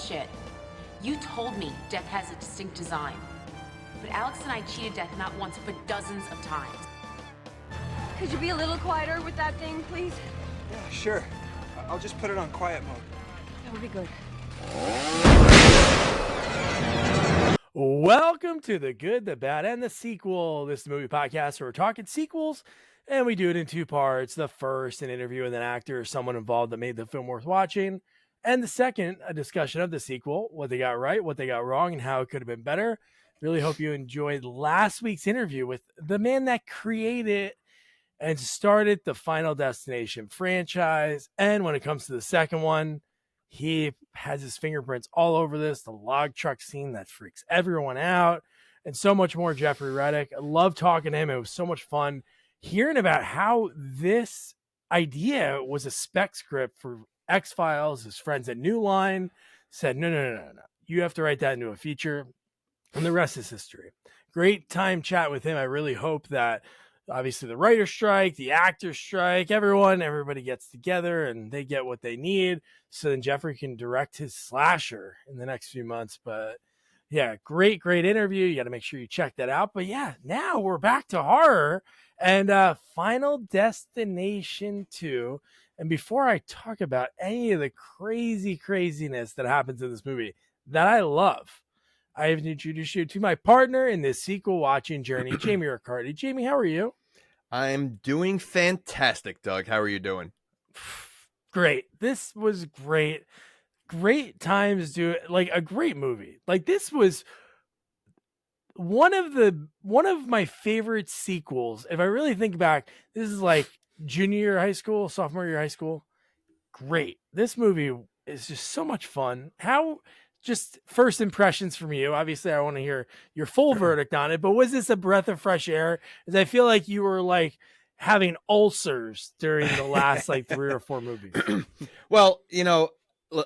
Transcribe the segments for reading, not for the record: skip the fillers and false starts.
bullshit. You told me death has a distinct design. But Alex and I cheated death not once, but dozens of times. Could you be a little quieter with that thing, please? Yeah, sure. I'll just put it on quiet mode. That would be good. Welcome to The Good, the Bad, and the Sequel. This is a movie podcast where we're talking sequels, and we do it in two parts. The first, an interview with an actor or someone involved that made the film worth watching. And the second, a discussion of the sequel, what they got right, what they got wrong, and how it could have been better. Really hope you enjoyed last week's interview with the man that created and started the Final Destination franchise. And when it comes to the second one, he has his fingerprints all over this, the log truck scene that freaks everyone out, and so much more. Jeffrey Reddick. I love talking to him. It was so much fun hearing about how this idea was a spec script for X-Files. His friends at New Line said, no. You have to write that into a feature. And the rest is history. Great time chat with him. I really hope that obviously the writer's strike, the actor's strike, everybody gets together and they get what they need. So then Jeffrey can direct his slasher in the next few months. But yeah, great interview. You got to make sure you check that out. But yeah, now we're back to horror and Final Destination 2. And before I talk about any of the craziness that happens in this movie that I love, I have introduced you to my partner in this sequel watching journey, Jamie Riccardi. Jamie, how are you? I'm doing fantastic, Doug. How are you doing? Great. This was great. Great times do it. Like a great movie. Like this was one of my favorite sequels. If I really think back, this is like junior year of high school, sophomore year of high school. Great. This movie is just so much fun. Just first impressions from you. Obviously, I want to hear your full verdict on it, but was this a breath of fresh air? Because I feel like you were like having ulcers during the last like 3 or 4 movies. Well,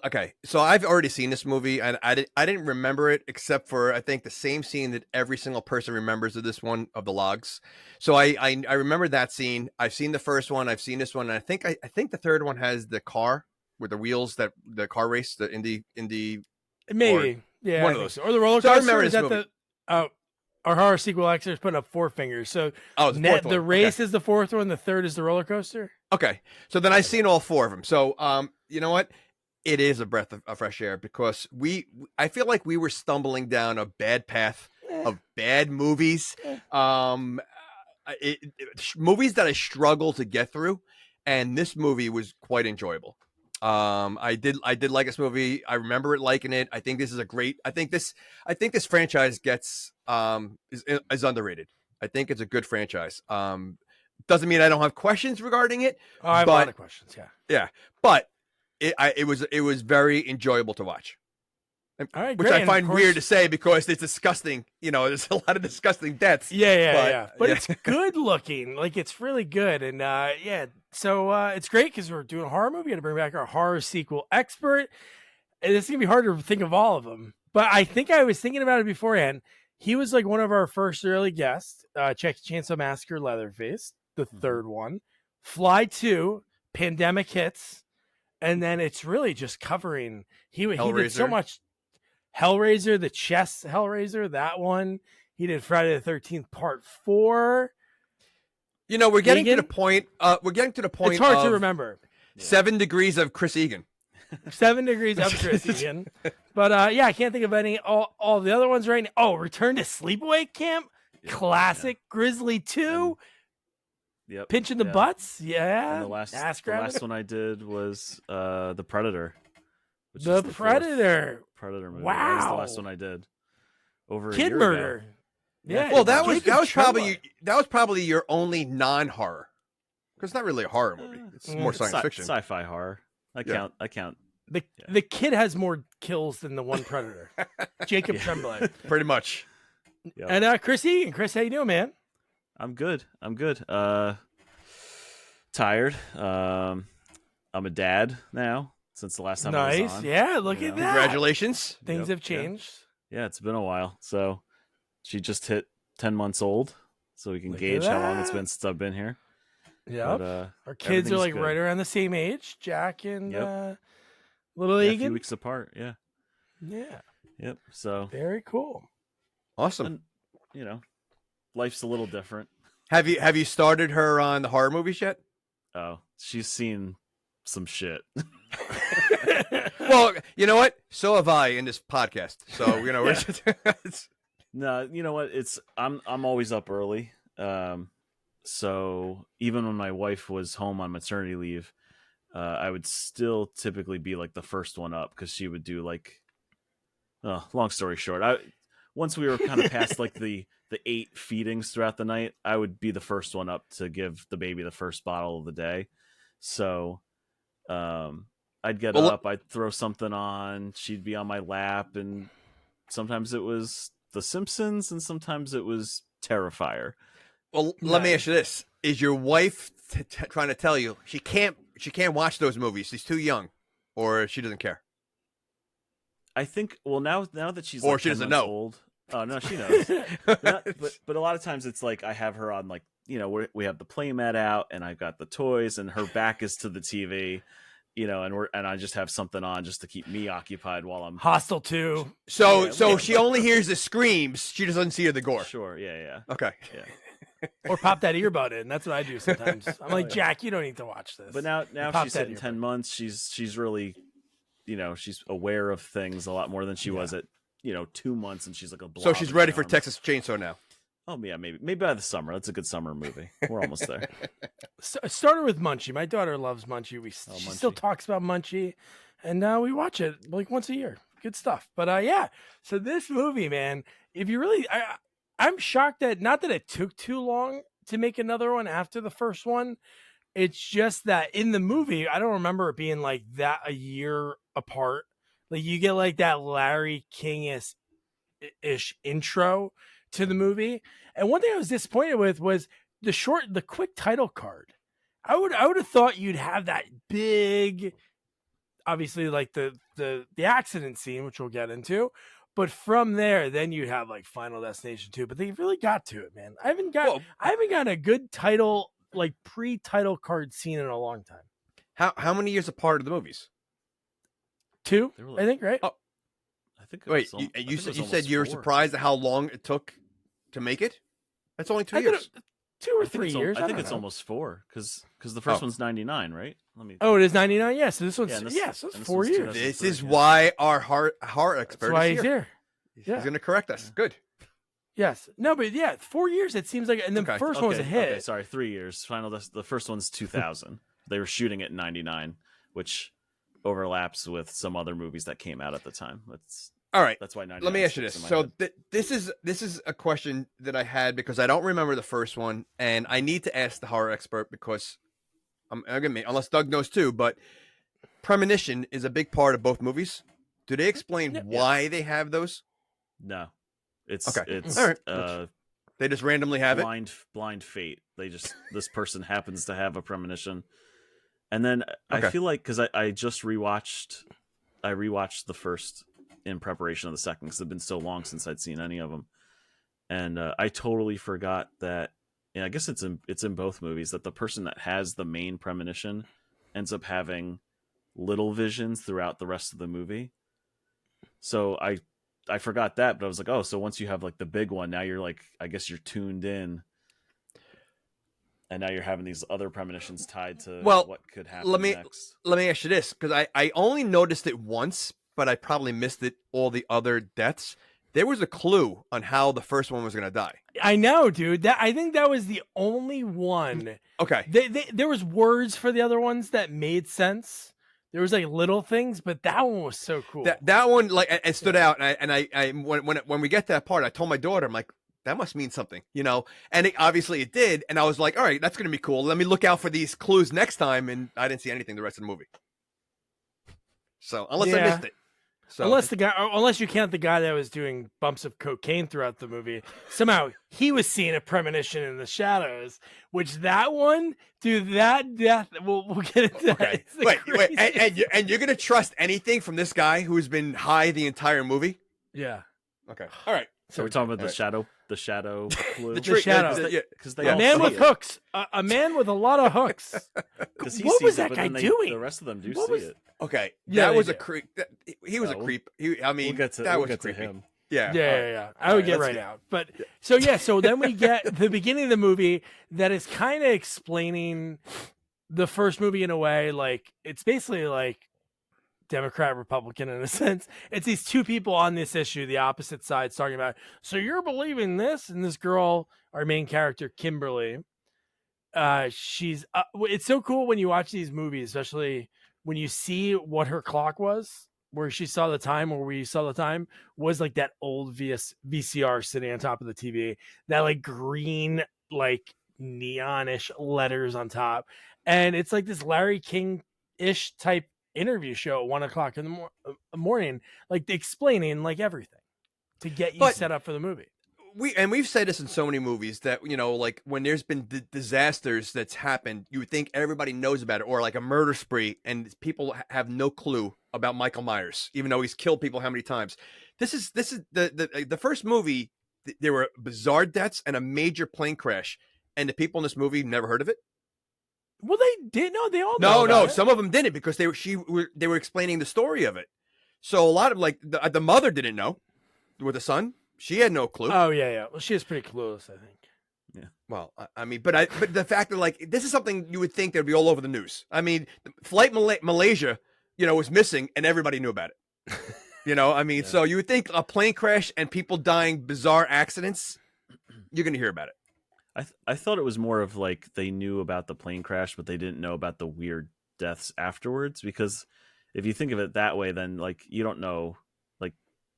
okay. So I've already seen this movie, and I didn't remember it except for I think the same scene that every single person remembers of this one of the logs. So I remember that scene. I've seen the first one. I've seen this one, and I think the third one has the car with the wheels that the car race, the Indy. Maybe, yeah, one of those, or the roller coaster. So I remember is this that movie. Our horror sequel experts putting up 4 fingers. So the race is the 4th one. The 3rd is the roller coaster. Okay, so then I've seen all 4 of them. So you know what? It is a breath of fresh air because I feel like we were stumbling down a bad path of bad movies, movies that I struggle to get through, and this movie was quite enjoyable. I did like this movie. I remember it liking it. I think this is I think this franchise gets is underrated. I think it's a good franchise. Doesn't mean I don't have questions regarding it. Oh, I have a lot of questions. Yeah, but it was very enjoyable to watch. All right, which great. I find weird to say because it's disgusting. There's a lot of disgusting deaths. Yeah. But it's good looking. Like it's really good. And so it's great because we're doing a horror movie. Got to bring back our horror sequel expert. And it's gonna be hard to think of all of them. But I think I was thinking about it beforehand. He was like one of our first early guests. Chainsaw Massacre, Leatherface, the 3rd one, Fly 2, Pandemic hits, and then it's really just covering. He did so much. Hellraiser, the chess Hellraiser, that one. He did Friday the 13th Part 4. We're getting to the point. It's hard to remember. 7 degrees of Chris Egan. 7 degrees of Chris Egan. But I can't think of any. All the other ones right now. Oh, Return to Sleepaway Camp, classic. Grizzly 2. Yep. Pinching the butts. Yeah. And the last one I did was The Predator. The Predator. Predator movie. Wow. That was the last one I did. Over a Kid year murder. Ago. Yeah. Well, that was probably your only non-horror. Because it's not really a horror movie. It's more science fiction. Sci-fi horror. I count. The kid has more kills than the one Predator. Jacob Tremblay. Pretty much. Yep. And Chris Egan. Chris, how you doing, man? I'm good. Tired. I'm a dad now since the last time I was on. Yeah, look at that. Congratulations. Things have changed. Yeah, it's been a while. So she just hit 10 months old, so we can gauge how long it's been since I've been here. Yeah. Our kids are like right around the same age, Jack and little Egan. A few weeks apart, yeah. Yeah. Yep. So, Very cool. Awesome. and, you know, life's a little different. Have you started her on the horror movies yet? Oh, she's seen some shit. Well, you know what? So have I in this podcast. So we're just, No, you know what? I'm always up early. So even when my wife was home on maternity leave, I would still typically be like the first one up because she would do like. Long story short, once we were kind of past like the 8 feedings throughout the night, I would be the first one up to give the baby the first bottle of the day. So, I'd get up, I'd throw something on, she'd be on my lap, and sometimes it was The Simpsons, and sometimes it was Terrifier. well, let me ask you this: is your wife trying to tell you she can't watch those movies? She's too young, or she doesn't care? I think. Well, now that she's Or like she 10 doesn't months know. old. Oh no, she knows. but a lot of times it's like I have her on like we have the playmat out and I've got the toys and her back is to the TV, and I just have something on just to keep me occupied while I'm Hostel 2. So she only hears the screams. She doesn't see the gore. Sure. Yeah. Okay. Yeah. Or pop that earbud in. That's what I do sometimes. I'm like, Jack, you don't need to watch this. But now Pop she's that hitting earbud. 10 months. She's really, she's aware of things a lot more than she was at 2 months, and she's like a blob So she's in ready my for arms. Texas Chainsaw now. Oh yeah, maybe by the summer. That's a good summer movie. We're almost there. Started with Munchie. My daughter loves Munchie. She still Munchie. talks about Munchie, and we watch it like once a year. Good stuff. But yeah, so this movie, man, if you really, I'm shocked that not that it took too long to make another one after the first one. It's just that in the movie, I don't remember it being like that a year apart. Like you get like that Larry King-ish intro to the movie. And one thing I was disappointed with was the quick title card. I would have thought you'd have that big, obviously like the accident scene, which we'll get into. But from there, then you have like Final Destination 2. But they really got to it, man. I haven't gotten a good title, like pre-title card scene in a long time. How many years apart are the movies? 2, They were like- I think, right? Oh, I think. wait. I think You it was said almost you were 4. surprised at how long it took to make it. That's only 2 I years. 2 or I think 3 it's years. I think don't it's know. almost 4 because the first Oh. one's 99, right? Let me. Oh, it is 99. Yeah, so this one's and so it's and 4 one's years. 2003, This is yeah. why our horror expert That's why is he's here. here. He's Yeah. going to correct us. Good. Yes. No, but yeah, 4 years. It seems like, and then Okay. first one was a hit. Okay, sorry, 3 years. The first one's 2000. They were shooting it in 99, which overlaps with some other movies that came out at the time. All right. That's why 99. Let me ask you this. sticks in my So head. this is a question that I had because I don't remember the first one, and I need to ask the horror expert because unless Doug knows too, but premonition is a big part of both movies. Do they explain why they have those? No, it's Okay. it's All right. They just randomly have it. blind fate. This person happens to have a premonition, and then I Okay. feel like because I rewatched the first in preparation of the second because it's been so long since I'd seen any of them, and I totally forgot that. I guess it's in both movies that the person that has the main premonition ends up having little visions throughout the rest of the movie. So I forgot that, but I was like, oh, so once you have like the big one, now you're like, I guess you're tuned in, and now you're having these other premonitions tied to what could happen next. Let me ask you this because I only noticed it once, but I probably missed it all the other deaths. There was a clue on how the first one was going to die. I know, dude. I think that was the only one. Okay. There was words for the other ones that made sense. There was like little things, but that one was so cool. That one like it stood out, and I when we get to that part, I told my daughter, I'm like, that must mean something, and obviously it did, and I was like, all right, that's gonna be cool. Let me look out for these clues next time, and I didn't see anything the rest of the movie. So unless I missed it. So Unless you count the guy that was doing bumps of cocaine throughout the movie, somehow he was seeing a premonition in the shadows. Which that one, dude, that death, we'll get into that. Okay. It's the Wait, craziest- and you're gonna trust anything from this guy who's been high the entire movie? Yeah. Okay, all right. So we're talking about the the shadow clue. The shadow. Because they A all man see with it. hooks. A man with a lot of hooks. 'Cause he What sees was it, that but guy then doing? The rest of them do What see was- it. Okay, Yeah, that they was a do. creep. He was a We'll- creep. I mean, We'll get to that was get to creepy. him. Yeah, Yeah, all yeah, right. yeah. I All would right, get let's right get- out. But so then we get the beginning of the movie that is kind of explaining the first movie in a way. Like it's basically like Democrat, Republican in a sense. It's these two people on this issue, the opposite sides, talking about. So you're believing this, and this girl, our main character, Kimberly. She's. It's so cool when you watch these movies, especially when you see what her clock was, where she saw the time, or where you saw the time was like that old VCR sitting on top of the TV, that like green, like neonish letters on top, and it's like this Larry King ish type interview show at 1 o'clock in the morning, like explaining like everything to get you But- set up for the movie. We've said this in so many movies that like when there's been disasters that's happened, you would think everybody knows about it, or like a murder spree, and people have no clue about Michael Myers, even though he's killed people how many times. This is the first movie. There were bizarre deaths and a major plane crash, and the people in this movie never heard of it. Well, they did. No, they all know No, about it. some of them didn't because they were explaining the story of it. So a lot of like the mother didn't know with the son. She had no clue. Oh yeah. Well, she is pretty clueless, I think. Well, I mean, but the fact that like this is something you would think that would be all over the news. I mean, Flight Malaysia, was missing and everybody knew about it. I mean, so you would think a plane crash and people dying, bizarre accidents, you're going to hear about it. I thought it was more of like they knew about the plane crash, but they didn't know about the weird deaths afterwards. Because if you think of it that way, then like you don't know, like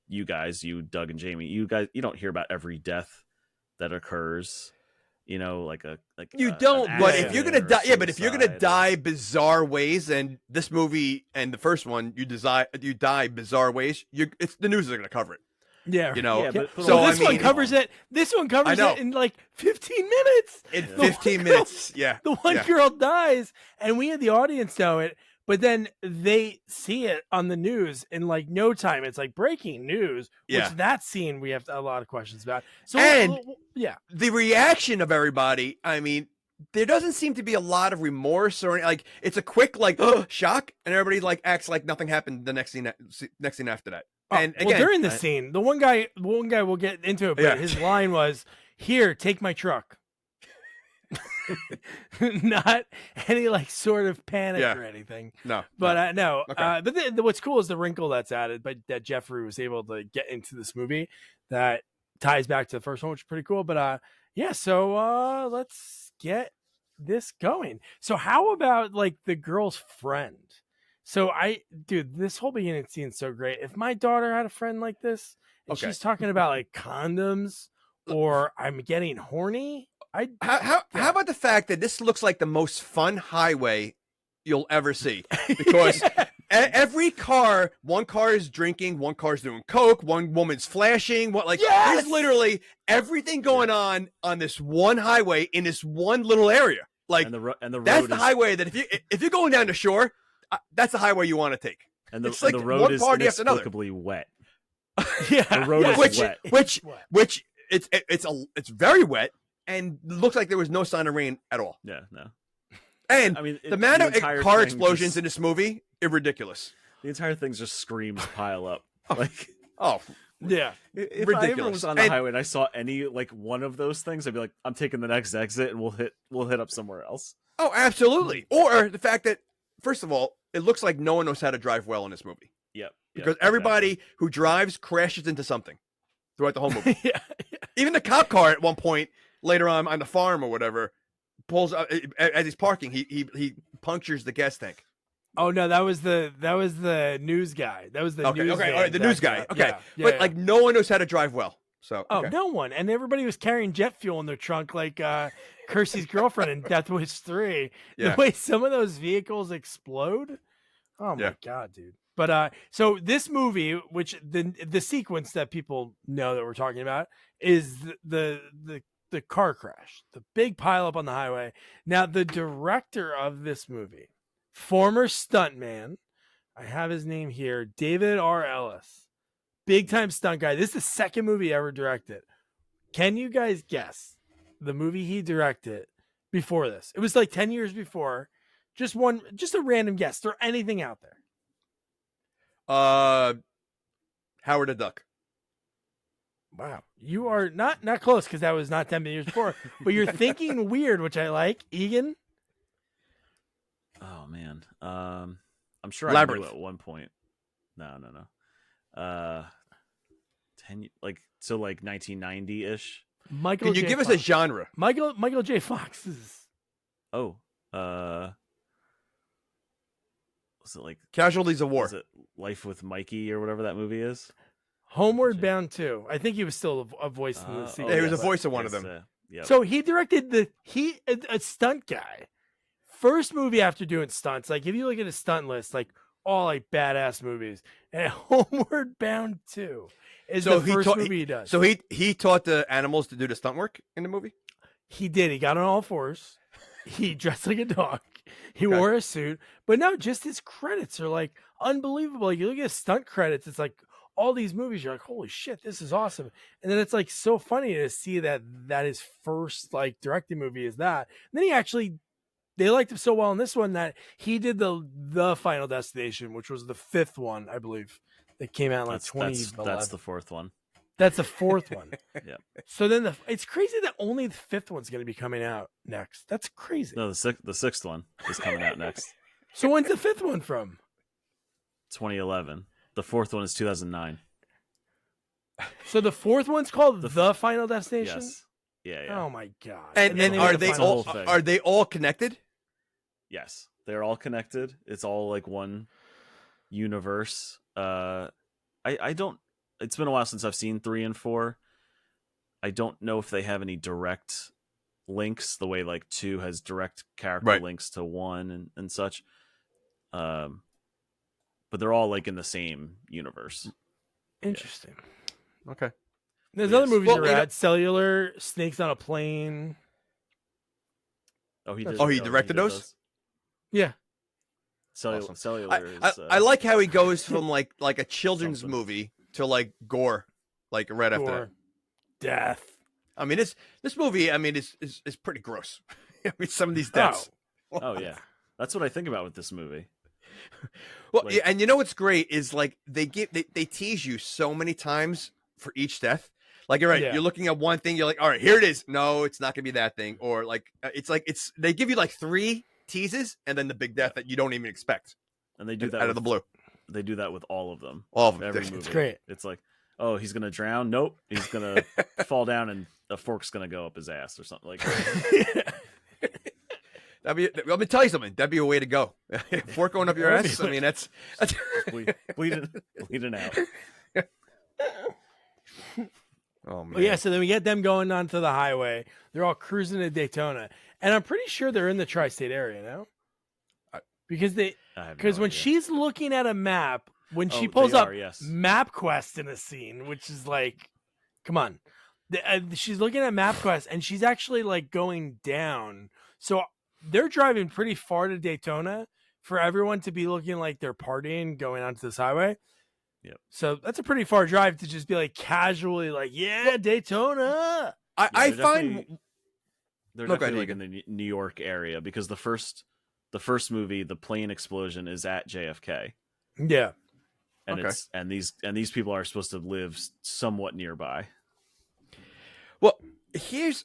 you guys, Doug and Jamie, you don't hear about every death that occurs. Like You an don't, but if accident you're gonna or die, yeah, but if you're gonna suicide or- die bizarre ways, and this movie and the first one, you die bizarre ways, it's the news is gonna cover it. Yeah. Yeah, but so this I one mean, covers it. This one covers know. it in like 15 minutes. in The one 15 girl- minutes. Yeah, The one yeah. girl dies, and we in the audience know it, but then they see it on the news in like no time. It's like breaking news. Yeah. Which that scene we have a lot of questions about. So And- yeah, The reaction of everybody, I mean, there doesn't seem to be a lot of remorse or like it's a quick like shock, and everybody like acts like nothing happened the next scene after that. And well, again, during the scene, the one guy will get into it, but Yeah. his line was, "Here, take my truck." Not any like sort of panic Yeah. or anything. no, But no. Okay. But what's cool is the wrinkle that's added, but that Jeffrey was able to get into this movie that ties back to the first one, which is pretty cool. But yeah, so let's get this going. So how about like the girl's friend? So dude, this whole beginning scene is so great. If my daughter had a friend like this, and Okay. she's talking about like condoms or I'm getting horny, How about the fact that this looks like the most fun highway you'll ever see? Because every car, one car is drinking, one car's doing coke, one woman's flashing. Yes! There's literally everything going on this one highway in this one little area. Like and the road that's is, the highway that if you're going down the shore, that's the highway you want to take. and the, it's and like the road one is party after another. inexplicably wet. yeah, The road is which wet. which it's very wet and looks like there was no sign of rain at all. Yeah, no. And I mean, the amount of entire car thing explosions just- in this movie is ridiculous. the entire thing's just screams pile up. Like Oh, yeah. if I ever ridiculous. was on the And- highway and I saw any like one of those things, I'd be like, I'm taking the next exit and we'll hit up somewhere else. oh, absolutely. Or the fact that, first of all, it looks like no one knows how to drive well in this movie Yep. because everybody who drives crashes into something throughout the whole movie. yeah. Even the cop car at one point later on the farm or whatever pulls out as he's parking. He punctures the gas tank. Oh no, that was the news guy. That was the Okay, news okay, van all right, the news guy. back Okay, then. Yeah, but yeah. like no one knows how to drive well. So Oh, okay. no one. And everybody was carrying jet fuel in their trunk like Kirsty's girlfriend in Death Wish 3. Yeah. The way some of those vehicles explode. Oh my Yeah. god, dude. But so this movie, which the sequence that people know that we're talking about is the car crash, the big pileup on the highway. Now, the director of this movie, former stuntman, I have his name here, David R. Ellis. Big time stunt guy. This is the second movie he ever directed. Can you guys guess the movie he directed before this? It was like 10 years before. Just a random guess. Throw anything out there. Howard the Duck. Wow. You are not close because that was not 10 years before, but you're thinking weird, which I like. Egan? Oh man. I'm sure Labyrinth. I knew at one point. No. 1990-ish. Michael Can you J. give us Fox. a genre? Michael J. Fox's. Oh. Was it like Casualties of War. Was it Life with Mikey or whatever that movie is? Homeward Bound 2. I think he was still a voice in the sequel. Yeah, he was a voice of one of Yes, them. Yep. So he directed a stunt guy. First movie after doing stunts. Like if you look at his stunt list, like all like badass movies. And Homeward Bound 2 is the first movie he does. So he taught the animals to do the stunt work in the movie? He did. He got on all fours. He dressed like a dog. He wore a suit. But no, just his credits are like unbelievable. Like, you look at his stunt credits, it's like all these movies, you're like, holy shit, this is awesome. And then it's like so funny to see that his first like directing movie is that. And then they liked him so well in this one that he did the Final Destination, which was the 5th one, I believe, that came out in like 2011. That's the 4th one. That's the 4th one. Yeah. So then it's crazy that only the 5th one's going to be coming out next. That's crazy. No, the 6th one is coming out next. So when's the 5th one from? 2011. The 4th one is 2009. So the 4th one's called the Final Destination? Yes. Yeah. Oh my god. And then are made the they final all thing. are they all connected? Yes. They're all connected. It's all like one universe. It's been a while since I've seen 3 and 4. I don't know if they have any direct links the way like 2 has direct character links to 1 and such. But they're all like in the same universe. Interesting. Okay. There's other movies that are you know- rad. Cellular, Snakes on a Plane. Oh, he did. Oh, he directed those? Yeah. Cellular. Awesome. Cellular is, I like how he goes from like a children's movie to like gore, like right after that. Death. I mean, this movie. I mean, is pretty gross. I mean, some of these deaths. Oh yeah, that's what I think about with this movie. Well, Like- yeah, and you know what's great is like they tease you so many times for each death. Like you're right, Yeah. you're looking at one thing, you're like, all right, here it is. No, it's not gonna be that thing. Or like it's they give you like 3 teases and then the big death that you don't even expect. And they do that out of the blue. They do that with all of them. All of them. Every It's movie. great. It's like, oh, he's gonna drown. Nope, he's gonna fall down and a fork's gonna go up his ass or something like that. Let me tell you something. That'd be a way to go. Fork going up your ass. I mean, that's bleeding out. oh man. Well, yeah, so then we get them going onto the highway. They're all cruising to Daytona. And I'm pretty sure they're in the tri-state area now. Because I have no when idea. she's looking at a map, when she Oh, pulls they up are, yes. MapQuest in a scene, which is like, come on. She's looking at MapQuest and she's actually like going down. So they're driving pretty far to Daytona for everyone to be looking like they're partying going onto this highway. Yep. So that's a pretty far drive to just be like casually like, yeah, Daytona. I they're find they're Look, definitely I like in the New York area because the first movie, the plane explosion, is at JFK, Yeah. and Okay. it's and these people are supposed to live somewhat nearby. well, here's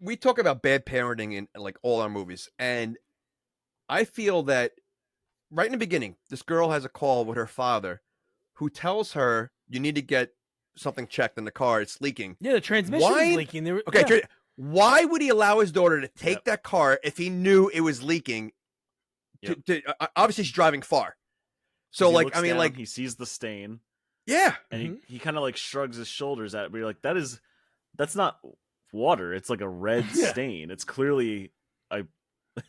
we talk about bad parenting in like all our movies, and I feel that right in the beginning, this girl has a call with her father, who tells her you need to get something checked in the car; it's leaking. Yeah, the transmission Why- is leaking. Okay, yeah. why would he allow his daughter to take Yep. that car if he knew it was leaking? Obviously, she's driving far. So, He like, looks I mean, down, like, he sees the stain yeah, and he kind of like shrugs his shoulders at it, but you're like, that's not water. It's like a red Yeah. stain. It's clearly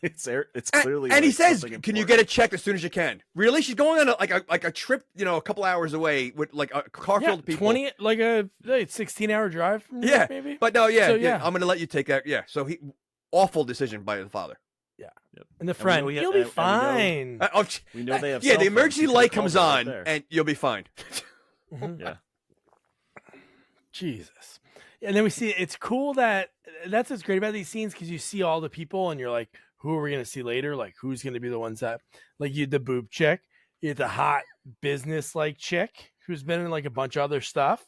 it's and, clearly and he like, says, something "Can you important." get it checked as soon as you can?" Really? She's going on a trip, a couple hours away with like a car Yeah, filled with people. 20 like a 16-hour drive from New Yeah, York, maybe. But no, yeah, So, yeah, yeah. I'm gonna let you take that. Yeah, so awful decision by the father. And the we friend, know he- you'll be and we know- fine. We know they have yeah, cell the phones. emergency He could've light called comes her right on there. and you'll be fine. Mhm. Yeah. Jesus. And then we see it's cool that's what's great about these scenes because you see all the people and you're like, who are we gonna see later? Like who's gonna be the ones that like you had the boob chick, you had the hot business like chick who's been in like a bunch of other stuff.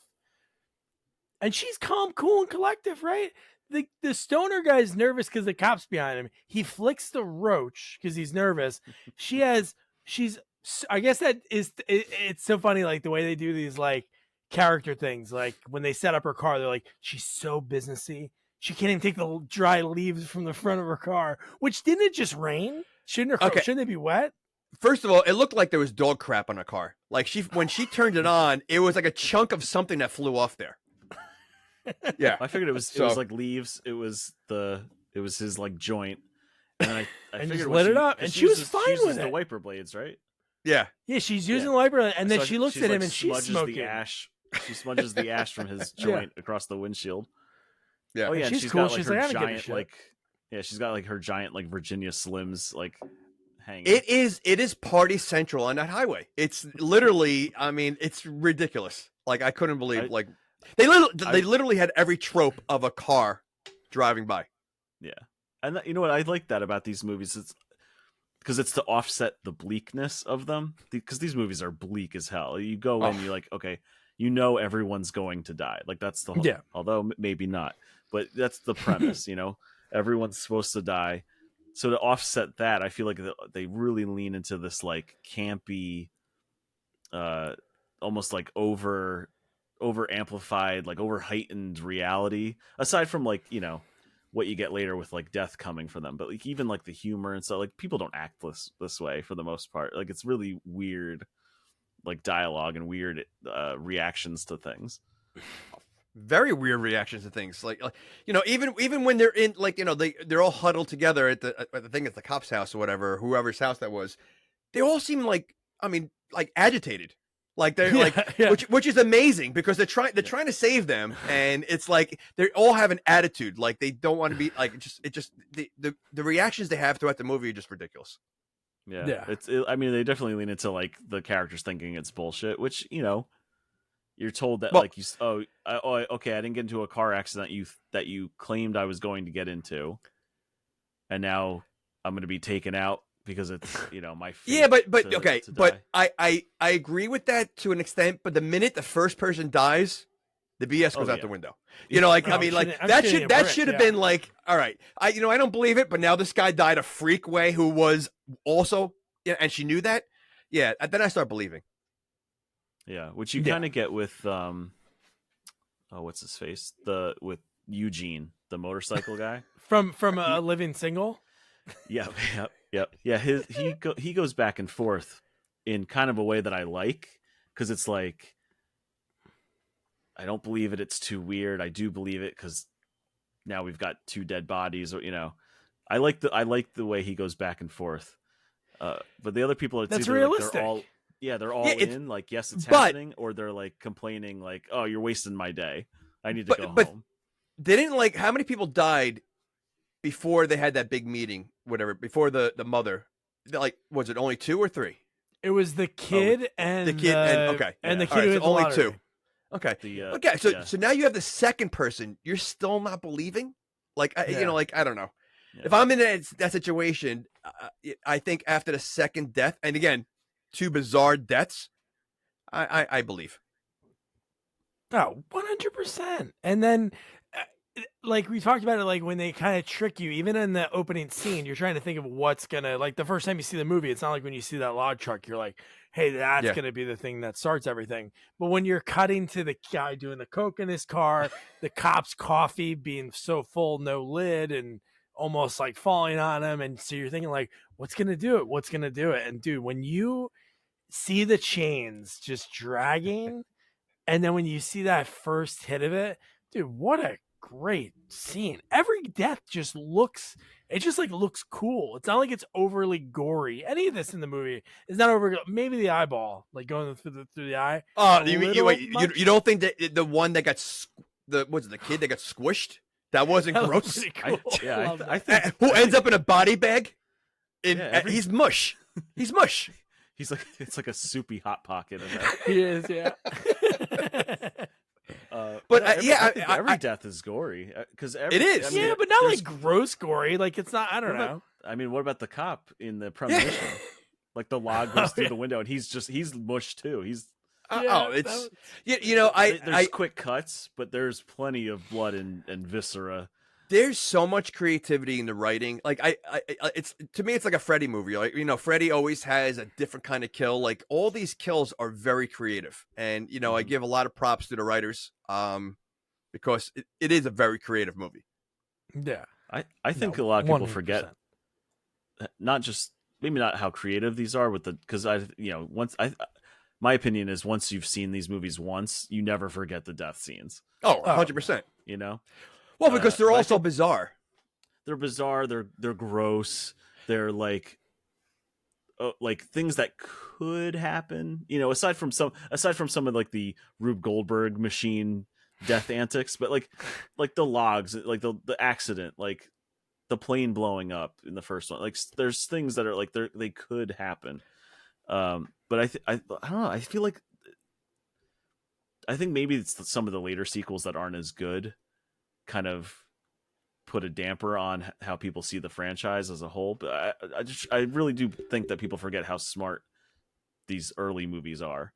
And she's calm, cool, and collective, right? The stoner guy's nervous because the cop's behind him. He flicks the roach because he's nervous. I guess it's so funny, like the way they do these like character things. Like when they set up her car, they're like, she's so businessy. She can't even take the dry leaves from the front of her car. Which didn't it just rain? Shouldn't they be wet? First of all, it looked like there was dog crap on her car. Like when she turned it on, it was like a chunk of something that flew off there. Yeah, I figured it was like leaves. It was his like joint, and I and figured just lit it up, and she was fine with the it. wiper blades, right? Yeah, she's using the wiper, and then So she looks she's at him like and she's smoking. the ash. She smudges the ash from his joint across the windshield. Yeah. Oh yeah, And and she's she's cool. got like She's her like, I don't give a giant shit. like she's got like her giant like Virginia Slims like hanging. it is party central on that highway. It's literally, I mean, it's ridiculous. Like I couldn't believe they literally had every trope of a car driving by. Yeah, and you know what I like that about these movies? It's because it's to offset the bleakness of them. Because these movies are bleak as hell. You go in, you're like, okay, you know everyone's going to die. Like that's the whole. Yeah. Although maybe not, but that's the premise. You know, everyone's supposed to die. So to offset that, I feel like they really lean into this like campy, almost like over amplified, like over heightened reality. Aside from like, you know, what you get later with like death coming for them, but like even like the humor and stuff, like people don't act this way for the most part. Like it's really weird, like dialogue and weird reactions to things. Very weird reactions to things. Like you know, even when they're in, like, you know, they're all huddled together at the thing at the cop's house or whatever, whoever's house that was. They all seem like, I mean, like agitated. Like they're which is amazing because they're trying to save them, and it's like they all have an attitude, like they don't want to be like the reactions they have throughout the movie are just ridiculous. Yeah. I mean, they definitely lean into like the characters thinking it's bullshit, which, you know, you're told that like okay, I didn't get into a car accident that you claimed I was going to get into, and now I'm going to be taken out because it's, you know, my fate. Yeah, but to but die. I agree with that to an extent. But the minute the first person dies, the BS goes out the window. You know, like I mean, like that should have been like, all right, I don't believe it, but now this guy died a freak way who was also, and she knew that. Yeah, then I start believing. Yeah, which you kind of get with what's his face? With Eugene, the motorcycle guy from a Living Single. Yep. Yeah, he goes back and forth in kind of a way that I like, because it's like, I don't believe it, it's too weird. I do believe it because now we've got two dead bodies, or, you know, I like the way he goes back and forth. But the other people, it's that's either realistic. Like they're all in, like, yes, it's happening, or they're like complaining, like, oh, you're wasting my day. I need to go home. They didn't, like, how many people died before they had that big meeting, whatever, before the mother? Like, was it only 2 or 3? It was the kid and the kid and the kid who so hit the only lottery. 2. Okay. Okay. So now you have the second person. You're still not believing? Like, you know, like, I don't know. Yeah. If I'm in that situation, I think after the second death, and again, 2 bizarre deaths, I believe. Oh, 100%. And then, like we talked about it, like when they kind of trick you, even in the opening scene, you're trying to think of what's gonna, like the first time you see the movie, it's not like when you see that log truck, you're like, hey, that's gonna be the thing that starts everything. But when you're cutting to the guy doing the coke in his car, the cop's coffee being so full, no lid, and almost like falling on him, and so you're thinking like, what's gonna do it? What's gonna do it? And dude, when you see the chains just dragging, and then when you see that first hit of it, dude, what a great scene. Every death just looks cool. It's not like it's overly gory. Any of this in the movie is not over. Maybe the eyeball, like going through the eye. Oh, you don't think that the one that got the kid that got squished, that wasn't gross? Cool. I think who ends up in a body bag? He's mush. He's mush. He's like, it's like a soupy hot pocket in there. He is, yeah. But I think every death is gory because it is. Yeah, but not like gross gory. Like it's not. I don't know. I mean, what about the cop in the premonition? Like the log goes through the window and he's mushed too. He's there's quick cuts, but there's plenty of blood and viscera. There's so much creativity in the writing. Like it's to me, it's like a Freddy movie. Like Freddy always has a different kind of kill. Like all these kills are very creative, and I give a lot of props to the writers, because it is a very creative movie. Yeah, I think a lot of people 100%. forget, not just maybe not how creative these are with because my opinion is once you've seen these movies once, you never forget the death scenes. Oh, 100%. Well, because they're also bizarre. They're bizarre. They're gross. They're like things that could happen. Aside from some of like the Rube Goldberg machine death antics, but like the logs, like the accident, like the plane blowing up in the first one. Like there's things that are like they could happen. But I don't know. I feel like I think maybe it's some of the later sequels that aren't as good kind of put a damper on how people see the franchise as a whole. But I really do think that people forget how smart these early movies are.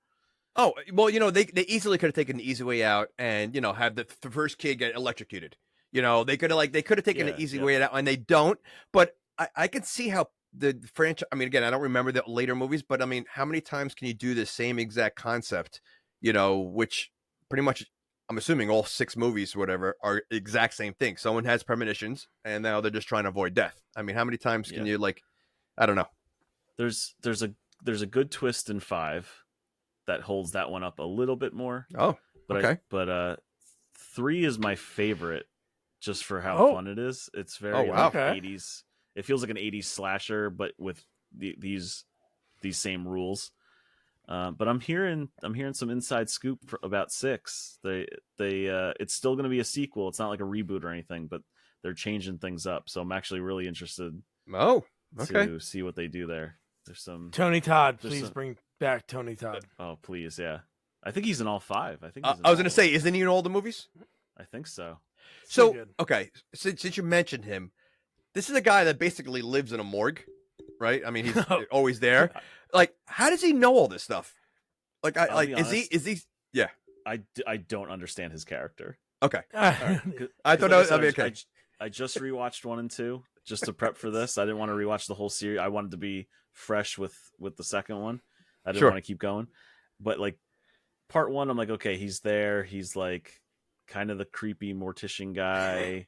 Oh, well, they easily could have taken the easy way out and, have the first kid get electrocuted. They could have taken the easy way out, and they don't. But I can see how the franchise, I mean, again, I don't remember the later movies, but I mean, how many times can you do the same exact concept, which pretty much, I'm assuming all 6 movies, whatever, are exact same thing. Someone has premonitions, and now they're just trying to avoid death. I mean, how many times can you I don't know. There's a good twist in 5 that holds that one up a little bit more. Oh, but okay. 3 is my favorite, just for how fun it is. It's very wow. 80s. It feels like an 80s slasher, but with these same rules. But I'm hearing some inside scoop about 6. It's still going to be a sequel. It's not like a reboot or anything, but they're changing things up. So I'm actually really interested. Oh, okay. To see what they do there. There's some Tony Todd. Please bring back Tony Todd. Oh, please, yeah. I think he's in all 5. I think. I was going to say, isn't he in all the movies? I think so. So okay, since you mentioned him, this is a guy that basically lives in a morgue, right? I mean, he's always there. Like, how does he know all this stuff? Like, is he? Yeah. I don't understand his character. Okay. Right. I thought that would be okay. I just rewatched 1 and 2 just to prep for this. I didn't want to rewatch the whole series. I wanted to be fresh with the second one. I didn't want to keep going. But like part 1, I'm like, okay, he's there. He's like kind of the creepy mortician guy.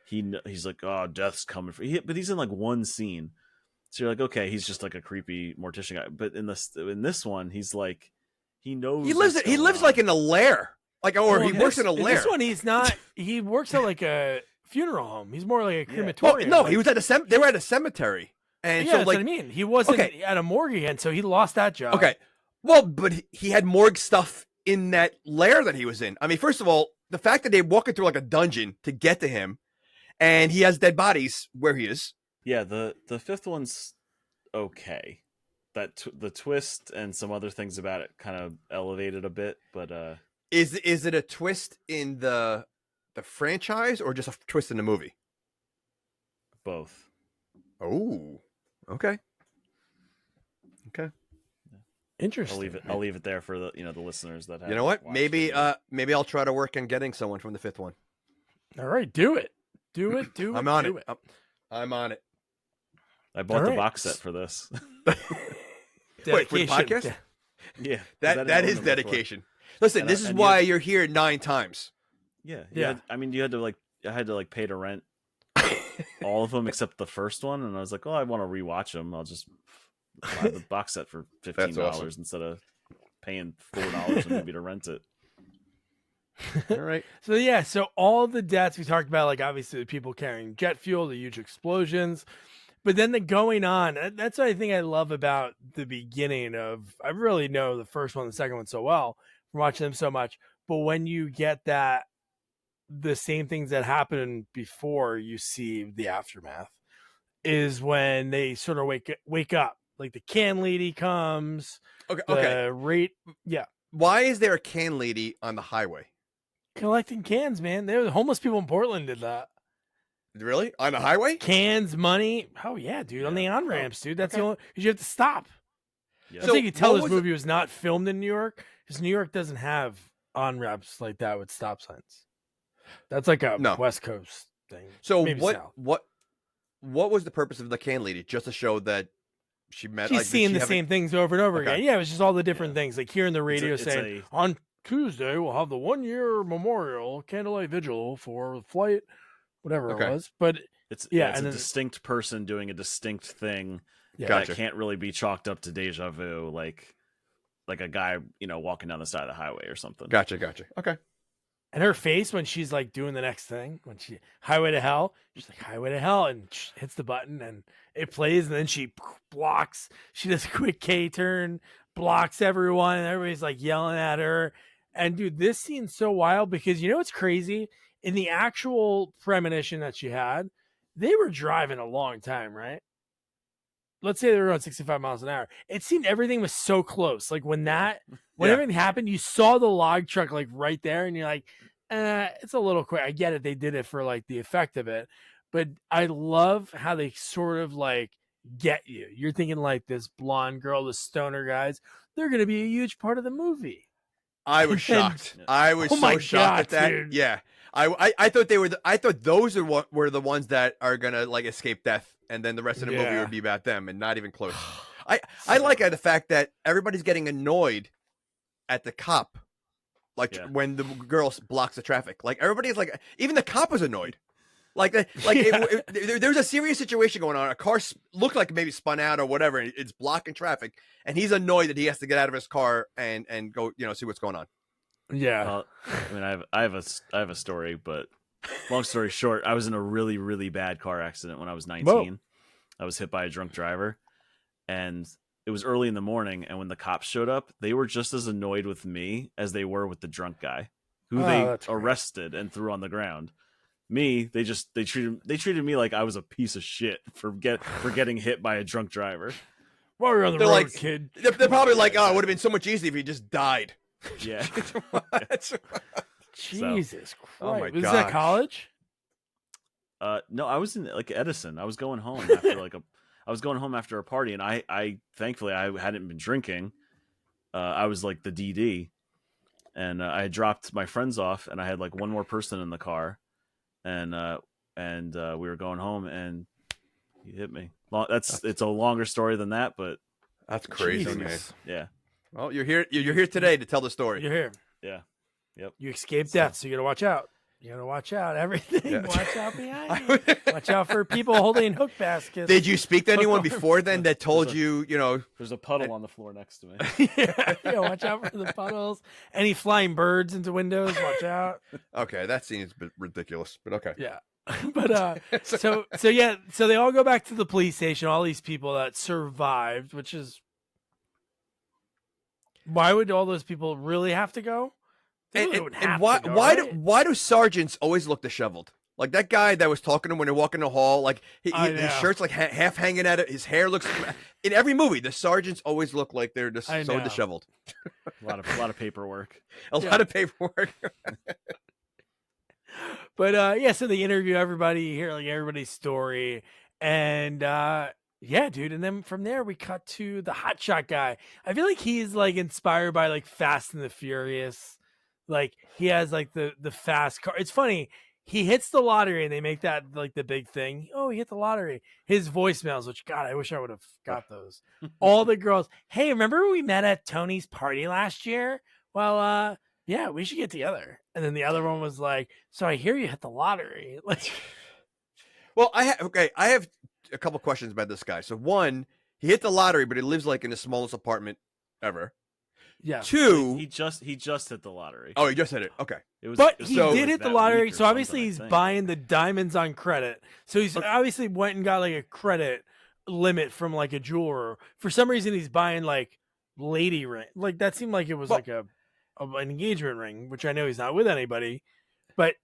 He's like, oh, death's coming but he's in like one scene. So you're like, okay, he's just like a creepy mortician guy. But in this one, he's like, he knows he lives like in a lair. Like, or he works in a lair. This one, he's not. He works at like a funeral home. He's more like a crematorium. Well, no, he was at they were at a cemetery. And so, that's what I mean. He wasn't at a morgue again, so he lost that job. Okay. Well, but he had morgue stuff in that lair that he was in. I mean, first of all, the fact that they walking through like a dungeon to get to him, and he has dead bodies where he is. Yeah, the 5th one's okay. That the twist and some other things about it kind of elevated a bit, but is it a twist in the franchise or just a twist in the movie? Both. Oh, okay. Interesting. I'll leave it there for the the listeners that have. You know what? Maybe I'll try to work on getting someone from the 5th one. All right, do it. I'm on it. I'm on it. I bought the box set for this. Wait, for the podcast? Yeah, that is dedication. Listen, this is why you're here 9 times. Yeah. I mean, I had to pay to rent all of them except the first one, and I was like, oh, I want to rewatch them. I'll just buy the box set for $15 instead of paying $4 a movie to rent it. All right. So all the deaths we talked about, like obviously the people carrying jet fuel, the huge explosions, but then the going on. That's what I think I love about the beginning of. I really know the first one, the second one so well from watching them so much. But when you get that, the same things that happen before you see the aftermath is when they sort of wake up. Like the can lady comes. Okay. Yeah. Why is there a can lady on the highway? collecting cans, man. There, the homeless people in Portland did that. Really? On the highway? Cans, money. Oh yeah, dude. On the on ramps, dude. That's the only. You have to stop. Yeah. That's how you could tell what this was movie was not filmed in New York, because New York doesn't have on ramps like that with stop signs. That's like a No. West Coast thing. So Maybe South. what was the purpose of the can lady? Just to show that she met. She's like, did seeing she the have same things over and over Okay. again. Yeah, it was just all the different things. Like hearing the radio it's saying on Tuesday we'll have the 1-year memorial candlelight vigil for flight, whatever Okay. it was. But It's Yeah, it's and a then- distinct person doing a distinct thing yeah, Gotcha. that can't really be chalked up to deja vu, like a guy, walking down the side of the highway or something. Gotcha. Okay. and her face when she's like doing the next thing, when she highway to hell, she's like highway to hell, and she hits the button and it plays, and then she blocks. She does a quick K turn, blocks everyone, and everybody's like yelling at her. And dude, this scene's so wild because you know what's crazy? In the actual premonition that she had, they were driving a long time, right? Let's say they were on 65 miles an hour. It seemed everything was so close. Like when Yeah. everything happened, you saw the log truck like right there, and you're like, it's a little quick. I get it. They did it for like the effect of it. But I love how they sort of like get you. You're thinking like this blonde girl, the stoner guys, they're going to be a huge part of the movie. I was And- shocked. I was Oh my so shocked at God, that. dude. Yeah. I thought they were. I thought those were the ones that are gonna like escape death, and then the rest of the movie Yeah. would be about them, and not even close. I like the fact that everybody's getting annoyed at the cop, like Yeah. when the girl blocks the traffic. Like everybody's like, even the cop was annoyed. Like there's a serious situation going on. A car looked like maybe spun out or whatever. And it's blocking traffic, and he's annoyed that he has to get out of his car and go see what's going on. Yeah. I mean, I have a story, but long story short, I was in a really, really bad car accident when I was 19. Whoa. I was hit by a drunk driver, and it was early in the morning. And when the cops showed up, they were just as annoyed with me as they were with the drunk guy, who Oh, they that's great. arrested and threw on the ground. Me, they treated me like I was a piece of shit for getting hit by a drunk driver. While we're on the They're road, like- kid. They're probably like, oh, it would have been so much easier if he just died. Yeah. What? Jesus Christ. Oh my Was that gosh. college? No, I was in like Edison. I was going home after a party, and I thankfully I hadn't been drinking. I was like the DD, and I had dropped my friends off, and I had like one more person in the car, and we were going home, and he hit me. It's a longer story than that, but That's crazy, Jesus. man. yeah, Well, you're here today to tell the story. You're here. yeah, yep. You escaped death, so you gotta watch out. You gotta watch out. Everything. Yeah. Watch out behind you. Watch out for people holding hook baskets. Did you speak to anyone before then that told There's you, There's a puddle on the floor next to me. yeah, watch out for the puddles. Any flying birds into windows, watch out. okay, that seems a bit ridiculous, but okay. Yeah. But so they all go back to the police station, all these people that survived, which is why would all those people really have to go? They really wouldn't have why to go, why right? why do sergeants always look disheveled? Like that guy that was talking to him when they walk in the hall, like I his know. shirt's like half hanging at it. His hair looks. In every movie, the sergeants always look like they're just I so know. disheveled. A lot of paperwork. A lot of paperwork. But yeah, so they interview everybody, you hear like everybody's story, and yeah, dude. And then from there we cut to the hotshot guy. I feel like he's like inspired by like Fast and the Furious. Like he has like the fast car. It's funny. He hits the lottery and they make that like the big thing. Oh, he hit the lottery. His voicemails, which God, I wish I would have got those. All the girls. Hey, remember when we met at Tony's party last year? Well, yeah, we should get together. And then the other one was like, so I hear you hit the lottery. Like, Well, I have a couple questions about this guy. So one, he hit the lottery, but he lives like in the smallest apartment ever. yeah. Two, He just hit the lottery. oh, he just hit it. Okay. It was, But it was he so- did hit the that lottery, week or so obviously something, I he's think. buying the diamonds on credit. So he's obviously went and got like a credit limit from like a jeweler. For some reason, he's buying like lady ring. Like that seemed like it was Well- like an engagement ring, which I know he's not with anybody. But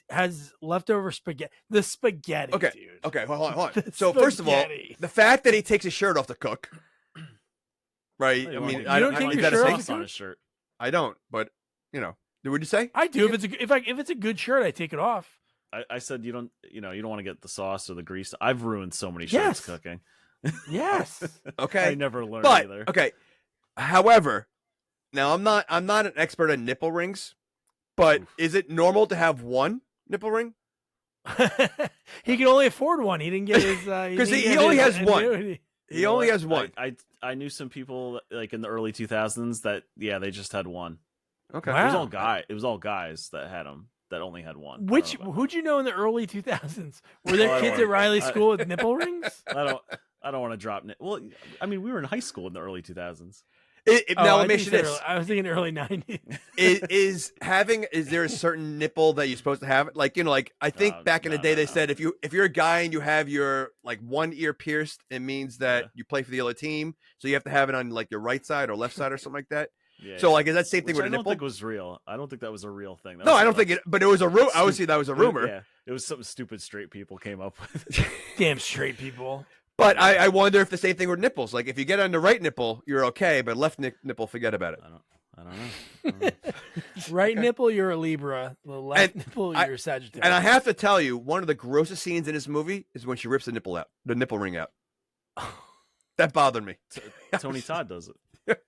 has leftover spaghetti. The spaghetti, Okay. dude. Okay. Hold on. The So first of all, spaghetti. the fact that he takes his shirt off to cook, right? You I mean, don't I don't. take Is your that a shirt thing? off to on his shirt. I don't, but you know, What'd you say? I do. If it's a good shirt, I take it off. I said you don't want to get the sauce or the grease. I've ruined so many shirts Yes. cooking. Yes. Okay. I never learned But either. okay. However, now I'm not an expert on nipple rings, but is it normal to have one nipple ring? He can only afford one. He didn't get his Because he only has one. annuity. He only has one. I knew some people like in the early 2000s that they just had one. Okay. Wow. It was all guys that had them that only had one. Who'd you know in the early 2000s? Were there Oh, I kids don't at Riley I- School with nipple rings? I don't want to drop. Well, I mean, we were in high school in the early 2000s. Now I let me think ask you this: I was thinking early 90s. is there a certain nipple that you're supposed to have? Like I think back in the day they said if you're a guy and you have your like one ear pierced, it means that you play for the other team, so you have to have it on like your right side or left side or something like that. Yeah, so like is that same thing Which with a I don't nipple? think was real. I don't think that was a real thing. No, I don't think it. But it was a rumor. Obviously, that was a rumor. Yeah, it was something stupid straight people came up with. Damn straight people. But I wonder if the same thing with nipples. Like if you get on the right nipple, you're okay, but left nipple, forget about it. I don't know. Right nipple, you're a Libra. The left nipple, you're a Sagittarius. And I have to tell you, one of the grossest scenes in this movie is when she rips the nipple ring out. That bothered me. Tony Todd does it.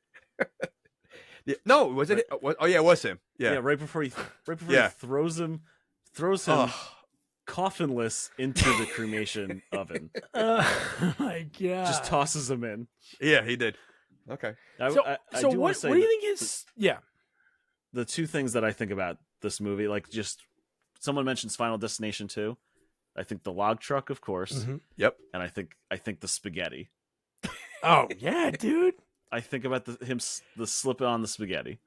Yeah, no, was it? Oh yeah, it was him. Yeah, right before he throws him coffinless into the cremation oven. Oh my god! Just tosses him in. Yeah, he did. Okay. So what do you think is? Yeah. The two things that I think about this movie, like just someone mentions Final Destination 2. I think the log truck, of course. Mm-hmm. Yep. And I think the spaghetti. Oh yeah, dude. I think about the slipping on the spaghetti.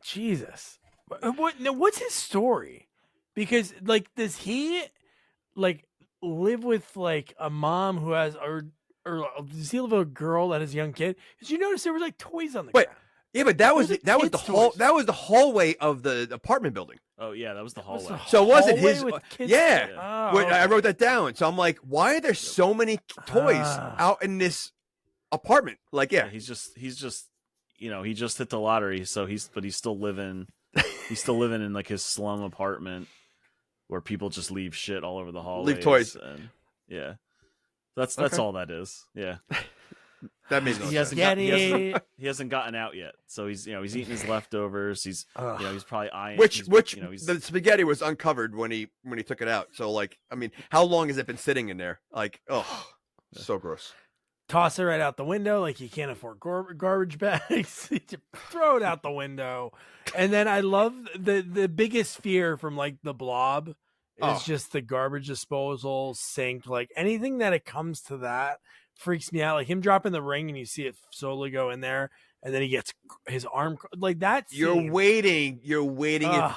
Jesus. What's his story? Because like, does he like live with like a mom who has or does he live with a girl that has a young kid? Did you notice there were like toys on the ground? Yeah, but that was toys. the hallway of the apartment building. Oh yeah, that was the hallway. So it wasn't Hallway his. with kids Yeah, toys? Oh, I wrote that down. So I'm like, why are there so many toys out in this apartment? Like, yeah, he's just he just hit the lottery, so he's still living in like his slum apartment where people just leave shit all over the hallways. Leave toys. And yeah. That's Okay. all that is. Yeah. that made no He sense. he hasn't gotten out yet. So he's eating his leftovers. He's he's probably eyeing Which he's the spaghetti was uncovered when he took it out. So like, I mean, how long has it been sitting in there? Like, oh, so gross. Toss it right out the window, like you can't afford garbage bags. Throw it out the window. And then I love the biggest fear from like the Blob is just the garbage disposal sink. Like anything that it comes to that freaks me out. Like him dropping the ring and you see it slowly go in there, and then he gets his arm like that. You're waiting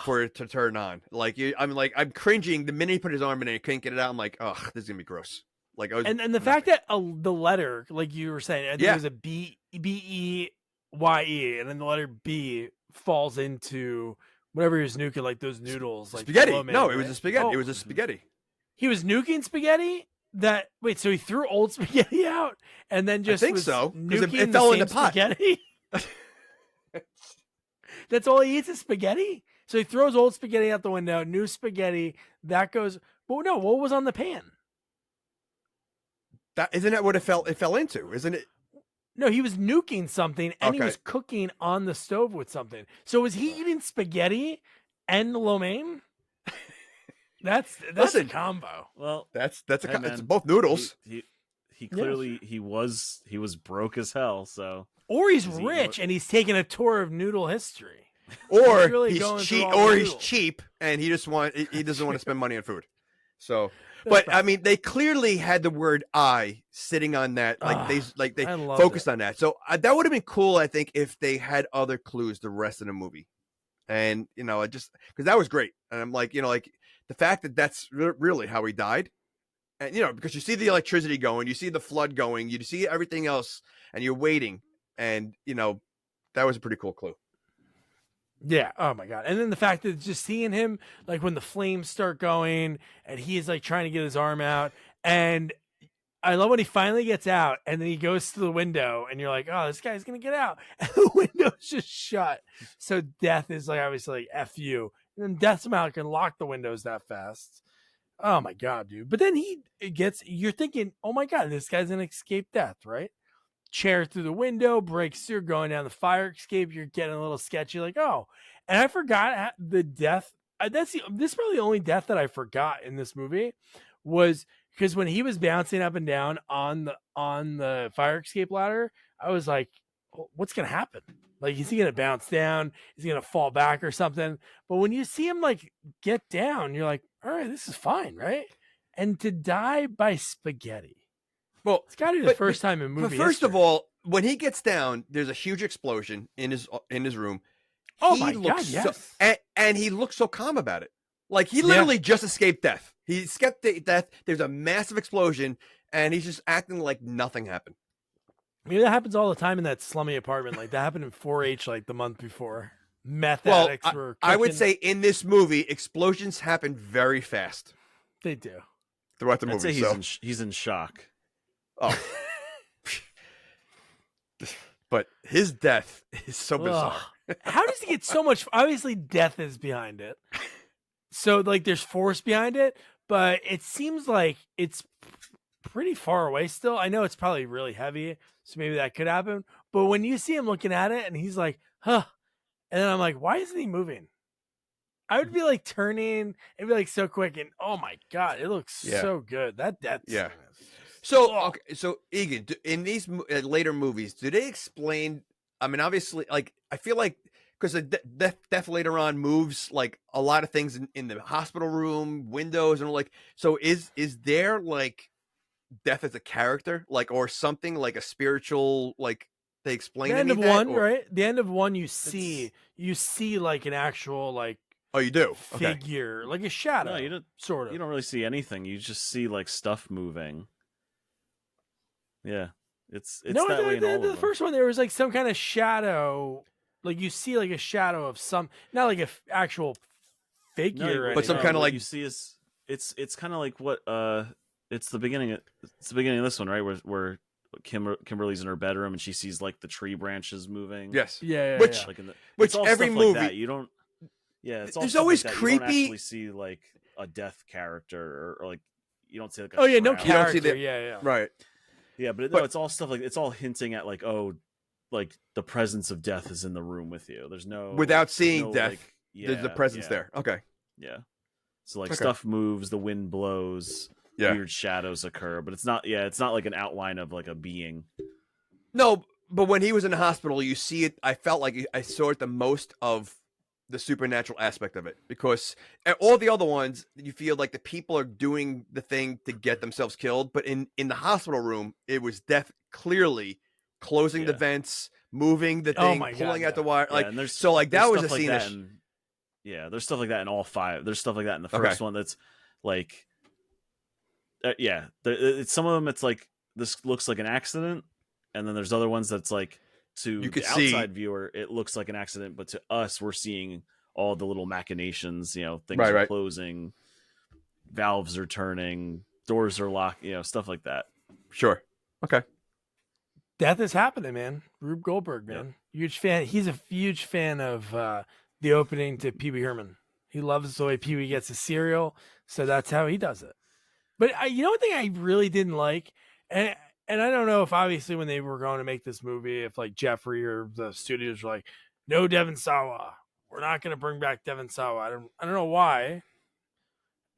for it to turn on. Like I'm cringing the minute he put his arm in it, he couldn't get it out. I'm like, oh, this is gonna be gross. Like, and the fact that the letter, like you were saying, I think it was a B-E-Y-E, and then the letter B falls into whatever he was nuking, like those noodles, like spaghetti. Lo-mein, No, right? it was a spaghetti. Oh. It was a spaghetti. He was nuking spaghetti. So he threw old spaghetti out, and then just I think was so because nuking it fell in the the pot. spaghetti. That's all he eats is spaghetti. So he throws old spaghetti out the window, new spaghetti that goes. Well, no, what was on the pan? Isn't that what it fell into? Isn't it? No, he was nuking something and he Okay. was cooking on the stove with something. So was he eating spaghetti and lo mein? That's Listen, a combo. Well, that's hey, it's both noodles. He clearly he was broke as hell, so Or he's Is he- rich and he's taking a tour of noodle history. Or He's really he's going through cheap, all the or he's noodles. cheap, and he doesn't want to spend money on food. So, but I mean, they clearly had the word "I" sitting on that, they I love focused it. on that. So that would have been cool, I think, if they had other clues the rest of the movie, and I just because that was great, and I'm like, like the fact that that's really how he died, and because you see the electricity going, you see the flood going, you see everything else, and you're waiting, and that was a pretty cool clue. Yeah. Oh my god. And then the fact that just seeing him like when the flames start going and he is like trying to get his arm out, and I love when he finally gets out and then he goes to the window and you're like, oh, this guy's gonna get out. And the window's just shut. So Death is like obviously like F you. And then Death somehow can lock the windows that fast. Oh my god, dude. But then you're thinking, oh my god, this guy's gonna escape death, right? Chair through the window, breaks through, going down the fire escape, you're getting a little sketchy, like, oh. And I forgot the death. This is probably the only death that I forgot in this movie was because when he was bouncing up and down on the fire escape ladder, I was like, what's gonna happen? Like, is he gonna bounce down? Is he gonna fall back or something? But when you see him like get down, you're like, all right, this is fine, right? And to die by spaghetti. Well, it's got to be the first time in movie. But first history. of all, when he gets down, there's a huge explosion in his room. Oh my god, yes. And he looks so calm about it. Like he literally just escaped death. He escaped death. There's a massive explosion, and he's just acting like nothing happened. Maybe that happens all the time in that slummy apartment. Like that happened in 4-H like the month before. Meth addicts were cooking. I would say in this movie, explosions happen very fast. They do. Throughout the movie. I'd say he's in shock. Oh. But his death is so bizarre. How does he get so much? Obviously, death is behind it. So, like, there's force behind it, but it seems like it's pretty far away still. I know it's probably really heavy, so maybe that could happen. But when you see him looking at it and he's like, huh. And then I'm like, why isn't he moving? I would be like turning. It'd be like so quick. And oh my God, it looks so good. That death. Yeah. So, okay, so Egan, in these later movies, do they explain? I mean, obviously, like I feel like because death later on moves like a lot of things in the hospital room, windows, and like. So, is there like death as a character, like or something like a spiritual like they explain? The end of one, right? The end of one, you see like an actual like. Oh, you do figure like a shadow. No, you don't. Sort of. You don't really see anything. You just see like stuff moving. Yeah, it's that way in all of them. The first one there was like some kind of shadow, like you see like a shadow of some, not like a actual figure, but some kind of like you see is it's kind of like what it's the beginning of this one, right? Where Kimberly's in her bedroom and she sees like the tree branches moving. Yes, Which like which every movie like that. You don't. Yeah, it's all there's always like creepy. You don't actually see like a death character or like you don't see like. No character. You don't see yeah, right. Yeah, but no, it's all stuff like it's all hinting at like like the presence of death is in the room with you. There's no without seeing death. Like, there's the presence there. Okay. Yeah. So like stuff moves, the wind blows, weird shadows occur, but it's not like an outline of like a being. No, but when he was in the hospital, you see it. I felt like I saw it the most of the supernatural aspect of it because all the other ones you feel like the people are doing the thing to get themselves killed, but in the hospital room it was death clearly closing the vents, moving the thing, pulling out the wire, like so like that was a scene. There's stuff like that in all five. There's stuff like that in the first one that's like it's some of them it's like this looks like an accident, and then there's other ones that's like to the outside viewer, it looks like an accident, but to us, we're seeing all the little machinations. Things are closing, valves are turning, doors are locked. Stuff like that. Sure. Okay. Death is happening, man. Rube Goldberg, man, huge fan. He's a huge fan of the opening to Pee Wee Herman. He loves the way Pee Wee gets his cereal, so that's how he does it. But one thing I really didn't like, and I don't know if obviously when they were going to make this movie, if like Jeffrey or the studios were like, no Devon Sawa, we're not going to bring back Devon Sawa. I don't know why.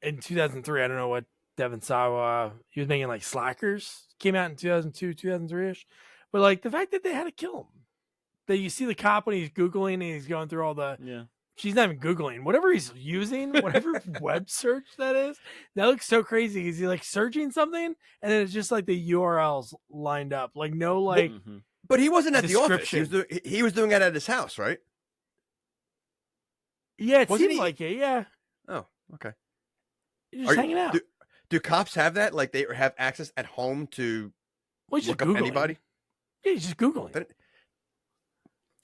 In 2003, I don't know what Devon Sawa, he was making like Slackers, came out in 2002, 2003-ish. But like the fact that they had to kill him, that you see the cop when he's Googling and he's going through all the, she's not even Googling, whatever he's using, whatever web search that is, that looks so crazy. Is he like searching something and then it's just like the URLs lined up, like no like. But he wasn't at the office. He was doing it at his house, right? Yeah, it seemed like it. Yeah. Oh, okay. You're just hanging out. Do cops have that? Like they have access at home to look up anybody? Yeah, he's just Googling.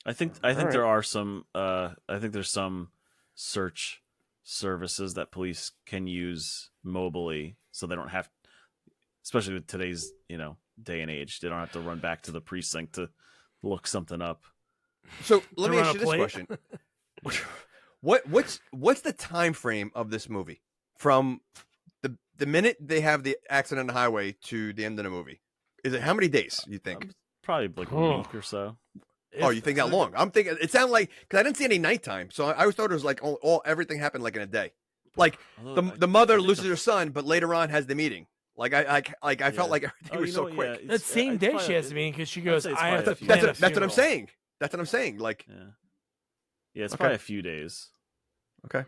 I think there are some. I think there's some search services that police can use mobily, so they don't have. especially with today's day and age. They don't have to run back to the precinct to look something up. So let To me run ask a you this plate? question: what's the time frame of this movie from the minute they have the accident on the highway to the end of the movie? Is it how many days you think? Probably like a week or so. Oh, you think that long? I'm thinking it sounded like because I didn't see any nighttime, so I always thought it was like all everything happened like in a day. Like Although the I mother think loses her son, but later on has the meeting. Like I felt Yeah. like everything was so quick. That same day she has to be in because she goes, say it's I have probably to a few plan days. a That's what I'm funeral." saying. That's what I'm saying. Like Yeah, it's Okay. probably a few days. okay,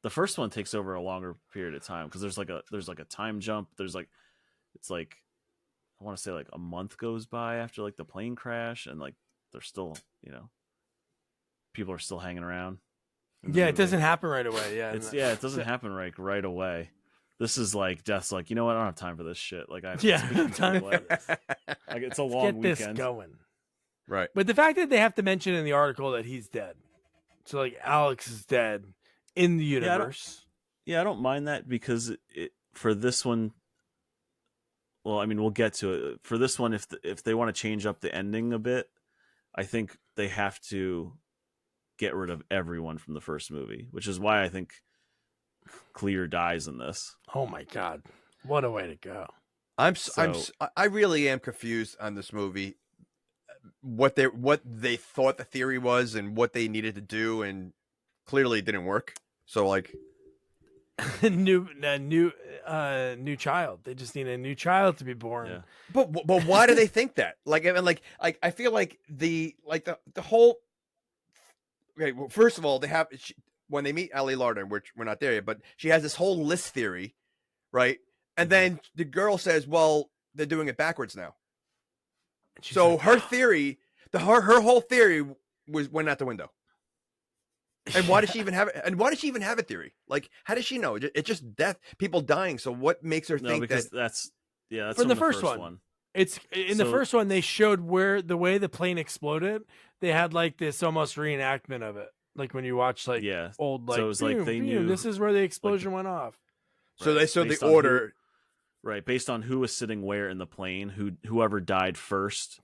The first one takes over a longer period of time because there's like a time jump. It's like I want to say like a month goes by after like the plane crash, and like they're still people are still hanging around. in the Yeah, it movie. doesn't happen right away. Yeah, It doesn't happen right away. This is like Death's like, you know what? I don't have time for this shit. Like I have Yeah, to speak to time people. Like it's a Let's long get this weekend. going. right. But the fact that they have to mention in the article that he's dead, so like Alex is dead in the I don't- universe. Yeah, I don't mind that because for this one. Well, I mean, we'll get to it. For this one, if they want to change up the ending a bit, I think they have to get rid of everyone from the first movie, which is why I think Clear dies in this. Oh my god, what a way to go! I really am confused on this movie. What they thought the theory was and what they needed to do, and clearly it didn't work. So like, new child. They just need a new child to be born. Yeah. but why do they think that? Like, I mean, I feel like the whole. Okay, well, first of all, when they meet Ali Larder, which we're not there yet, but she has this whole list theory, right? And then the girl says, "Well, they're doing it backwards now." And she's So like, her theory, her whole theory went out the window. And why does she even have it? And why does she even have a theory? Like, how does she know? It's just death, people dying. So what makes her No, think because that? that's From the from first one. It's in the So- first one. They showed where the way the plane exploded. They had like this almost reenactment of it, like when you watch like Yeah. old like. So it was like boom, they boom, knew, this is where the explosion went off. So Right. they so the Based on order. right, based on who was sitting where in the plane, whoever died first,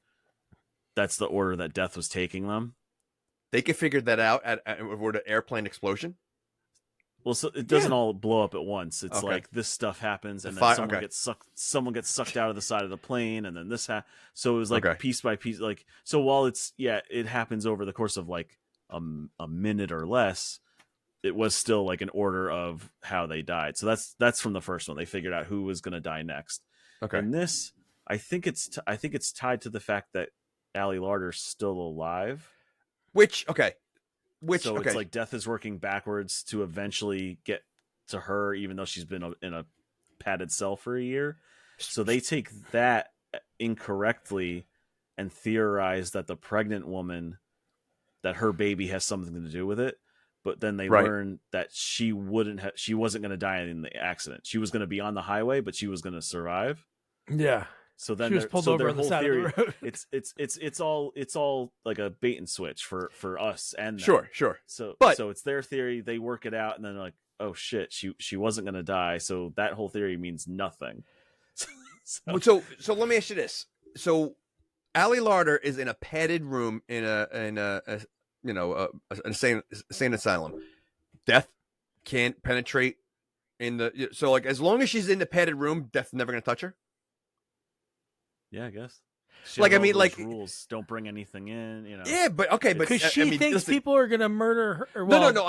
that's the order that Death was taking them. They could figure that out at the airplane explosion. Well, so it doesn't all blow up at once. It's Okay. like this stuff happens, and The then okay. someone gets sucked out of the side of the plane, and then this so it was like Okay. piece by piece. Like so, while it happens over the course of like a minute or less, it was still like an order of how they died. So that's from the first one. They figured out who was going to die next. Okay. And this, I think it's tied to the fact that Ali Larder's still alive. So it's like Death is working backwards to eventually get to her, even though she's been in a padded cell for a year. So they take that incorrectly and theorize that the pregnant woman, that her baby has something to do with it. But then they Right. learn that she wasn't going to die in the accident. She was going to be on the highway, but she was going to survive. Yeah, So then she was pulled over on the side of the road. it's all like a bait and switch for us and them. Sure. So But- so it's their theory. They work it out, and then they're like, oh shit, she wasn't gonna die. So that whole theory means nothing. So let me ask you this. So Ali Larder is in a padded room in a insane asylum. Death can't penetrate in the. So like as long as she's in the padded room, Death's never gonna touch her. Yeah, I guess. Like, has I all mean, those like- rules. Don't bring anything in. Yeah, but okay, but Because I she mean, thinks listen, people are gonna murder her. Or, well, No.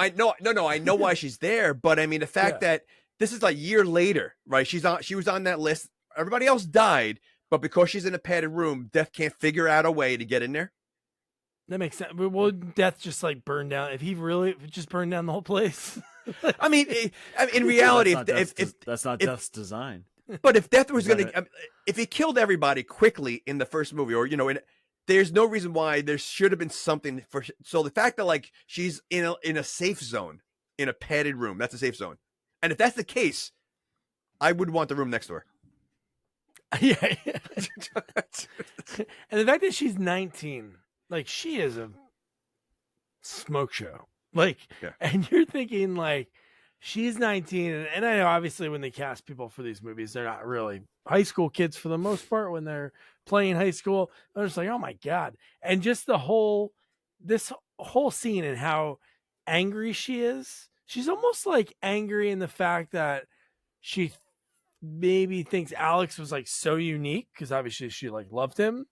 I know why she's there, but I mean the fact Yeah. that this is a year later, right? She was on that list. Everybody else died, but because she's in a padded room, Death can't figure out a way to get in there. that makes sense. But will Death just like burn down? If he really just burned down the whole place? I mean, in reality, That's not if- Death's design. but if Death was Is that going to, if he killed everybody quickly in the first movie, or there's no reason why there should have been something for. So the fact that like she's in a safe zone, in a padded room, that's a safe zone, and if that's the case, I would want the room next to her. yeah. And the fact that she's 19, like she is a smoke show. Like, Yeah. and you're thinking like she's 19, and I know obviously when they cast people for these movies, they're not really high school kids for the most part when they're playing high school. I'm just like, oh my God. And just this whole scene and how angry she is. She's almost like angry in the fact that she maybe thinks Alex was like so unique because obviously she like loved him.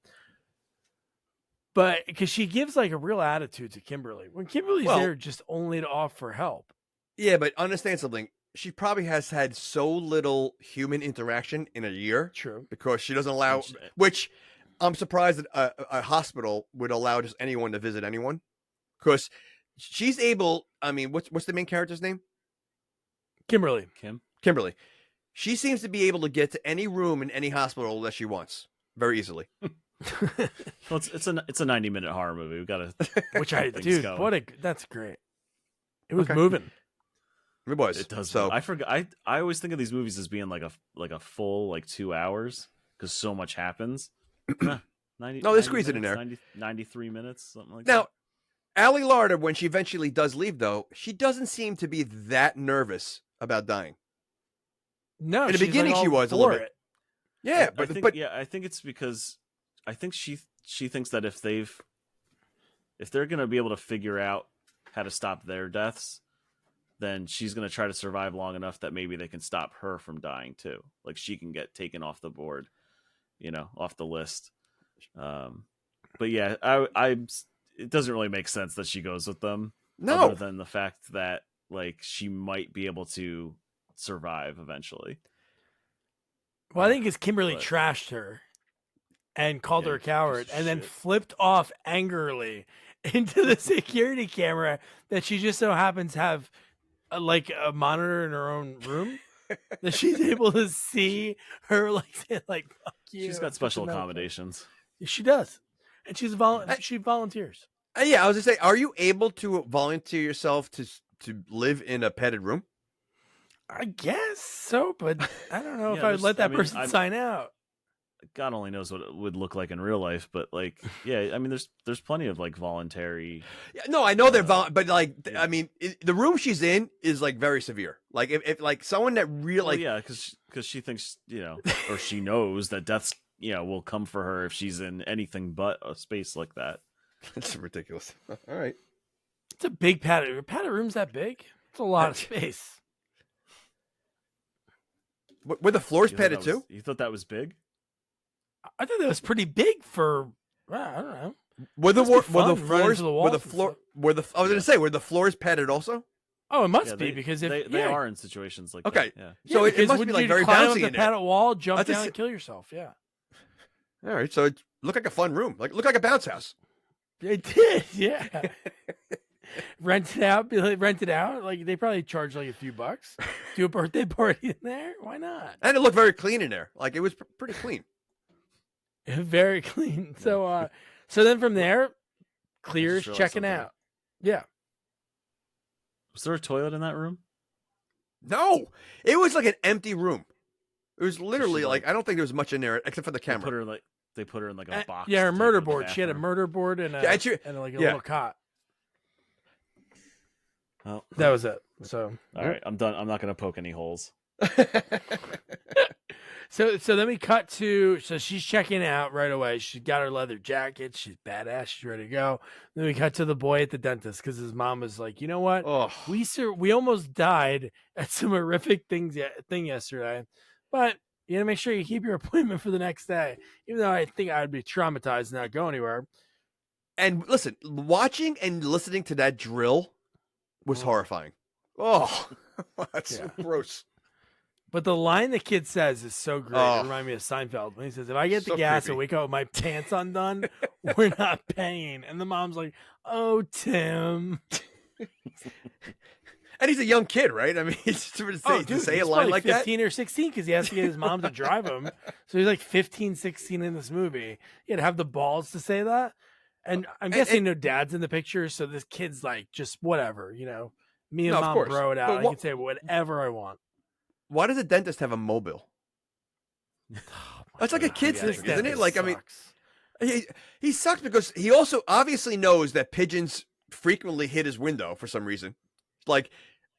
But because she gives like a real attitude to Kimberly when Kimberly's there just only to offer help. Yeah, but understand something. She probably has had so little human interaction in a year. True. Because she doesn't allow, which I'm surprised that a hospital would allow just anyone to visit anyone. Because she's able, I mean, what's the main character's name? Kimberly. Kimberly. She seems to be able to get to any room in any hospital that she wants very easily. Well, it's a 90-minute horror movie. We got to, which that's great. It was moving. It was. It does. So I forgot. I always think of these movies as being like a full like 2 hours because so much happens. 90, no, they squeeze it in there. 93 minutes, something like now, that. Allie Larder, when she eventually does leave, though, she doesn't seem to be that nervous about dying. No, in the beginning she was a little bit. Yeah, I think it's because I think she thinks that if they're gonna be able to figure out how to stop their deaths, then she's gonna try to survive long enough that maybe they can stop her from dying too. Like she can get taken off the board, off the list. But yeah, it doesn't really make sense that she goes with them. No, other than the fact that like she might be able to survive eventually. Well, I think it's Kimberly trashed her and called her a coward and then flipped off angrily into the security camera that she just so happens to have a monitor in her own room that she's able to see her like fuck you. She's got special accommodations. She does. And she volunteers. Yeah, I was gonna say, are you able to volunteer yourself to live in a petted room? I guess so, but I don't know if I would let that person sign out. God only knows what it would look like in real life, but like, yeah, I mean, there's plenty of like voluntary. Yeah, no, I know they're but like, I mean, the room she's in is like very severe. Like if like someone that really, yeah, because she thinks or she knows that death's will come for her if she's in anything but a space like that. That's ridiculous. All right, it's a big padded room's that big. It's a lot of space. Were the floors padded too? You thought that was big? I thought that was pretty big for. I don't know. Were the floors padded also? Oh, it must be because they are in situations like that. Yeah. So it must be like very bouncy in there. Padded wall, jump down, and kill yourself. Yeah. All right, so it looked like a fun room. Looked like a bounce house. It did, yeah. Rent it out. Like they probably charge like a few bucks. Do a birthday party in there. Why not? And it looked very clean in there. Like it was pretty clean. Very clean. So then from there, Clear's checking out. Yeah. Was there a toilet in that room? No, it was like an empty room. It was literally like I don't think there was much in there except for the camera. They put her in like a box. Yeah, her murder board. She had a murder board and a little cot. Well, that was it. So all right, I'm done. I'm not going to poke any holes. So then we cut to she's checking out right away. She's got her leather jacket. She's badass. She's ready to go. Then we cut to the boy at the dentist because his mom was like, you know what? Oh. We almost died at some horrific thing yesterday, but you gotta make sure you keep your appointment for the next day. Even though I think I'd be traumatized and not go anywhere. And listen, watching and listening to that drill was horrifying. Oh, that's so gross. But the line the kid says is so great. It reminded me of Seinfeld when he says, if I get the gas and wake up with my pants undone, we're not paying. And the mom's like, oh, Tim. And he's a young kid, right? I mean, to say a line like 15 or 16 because he has to get his mom to drive him. So he's like 15, 16 in this movie. He had to have the balls to say that. And I'm guessing no dad's in the picture. So this kid's like, just whatever, Me and mom bro it out. I can say whatever I want. Why does a dentist have a mobile? That's like a kid's thing, isn't it? Like, sucks. I mean, he sucks because he also obviously knows that pigeons frequently hit his window for some reason. Like,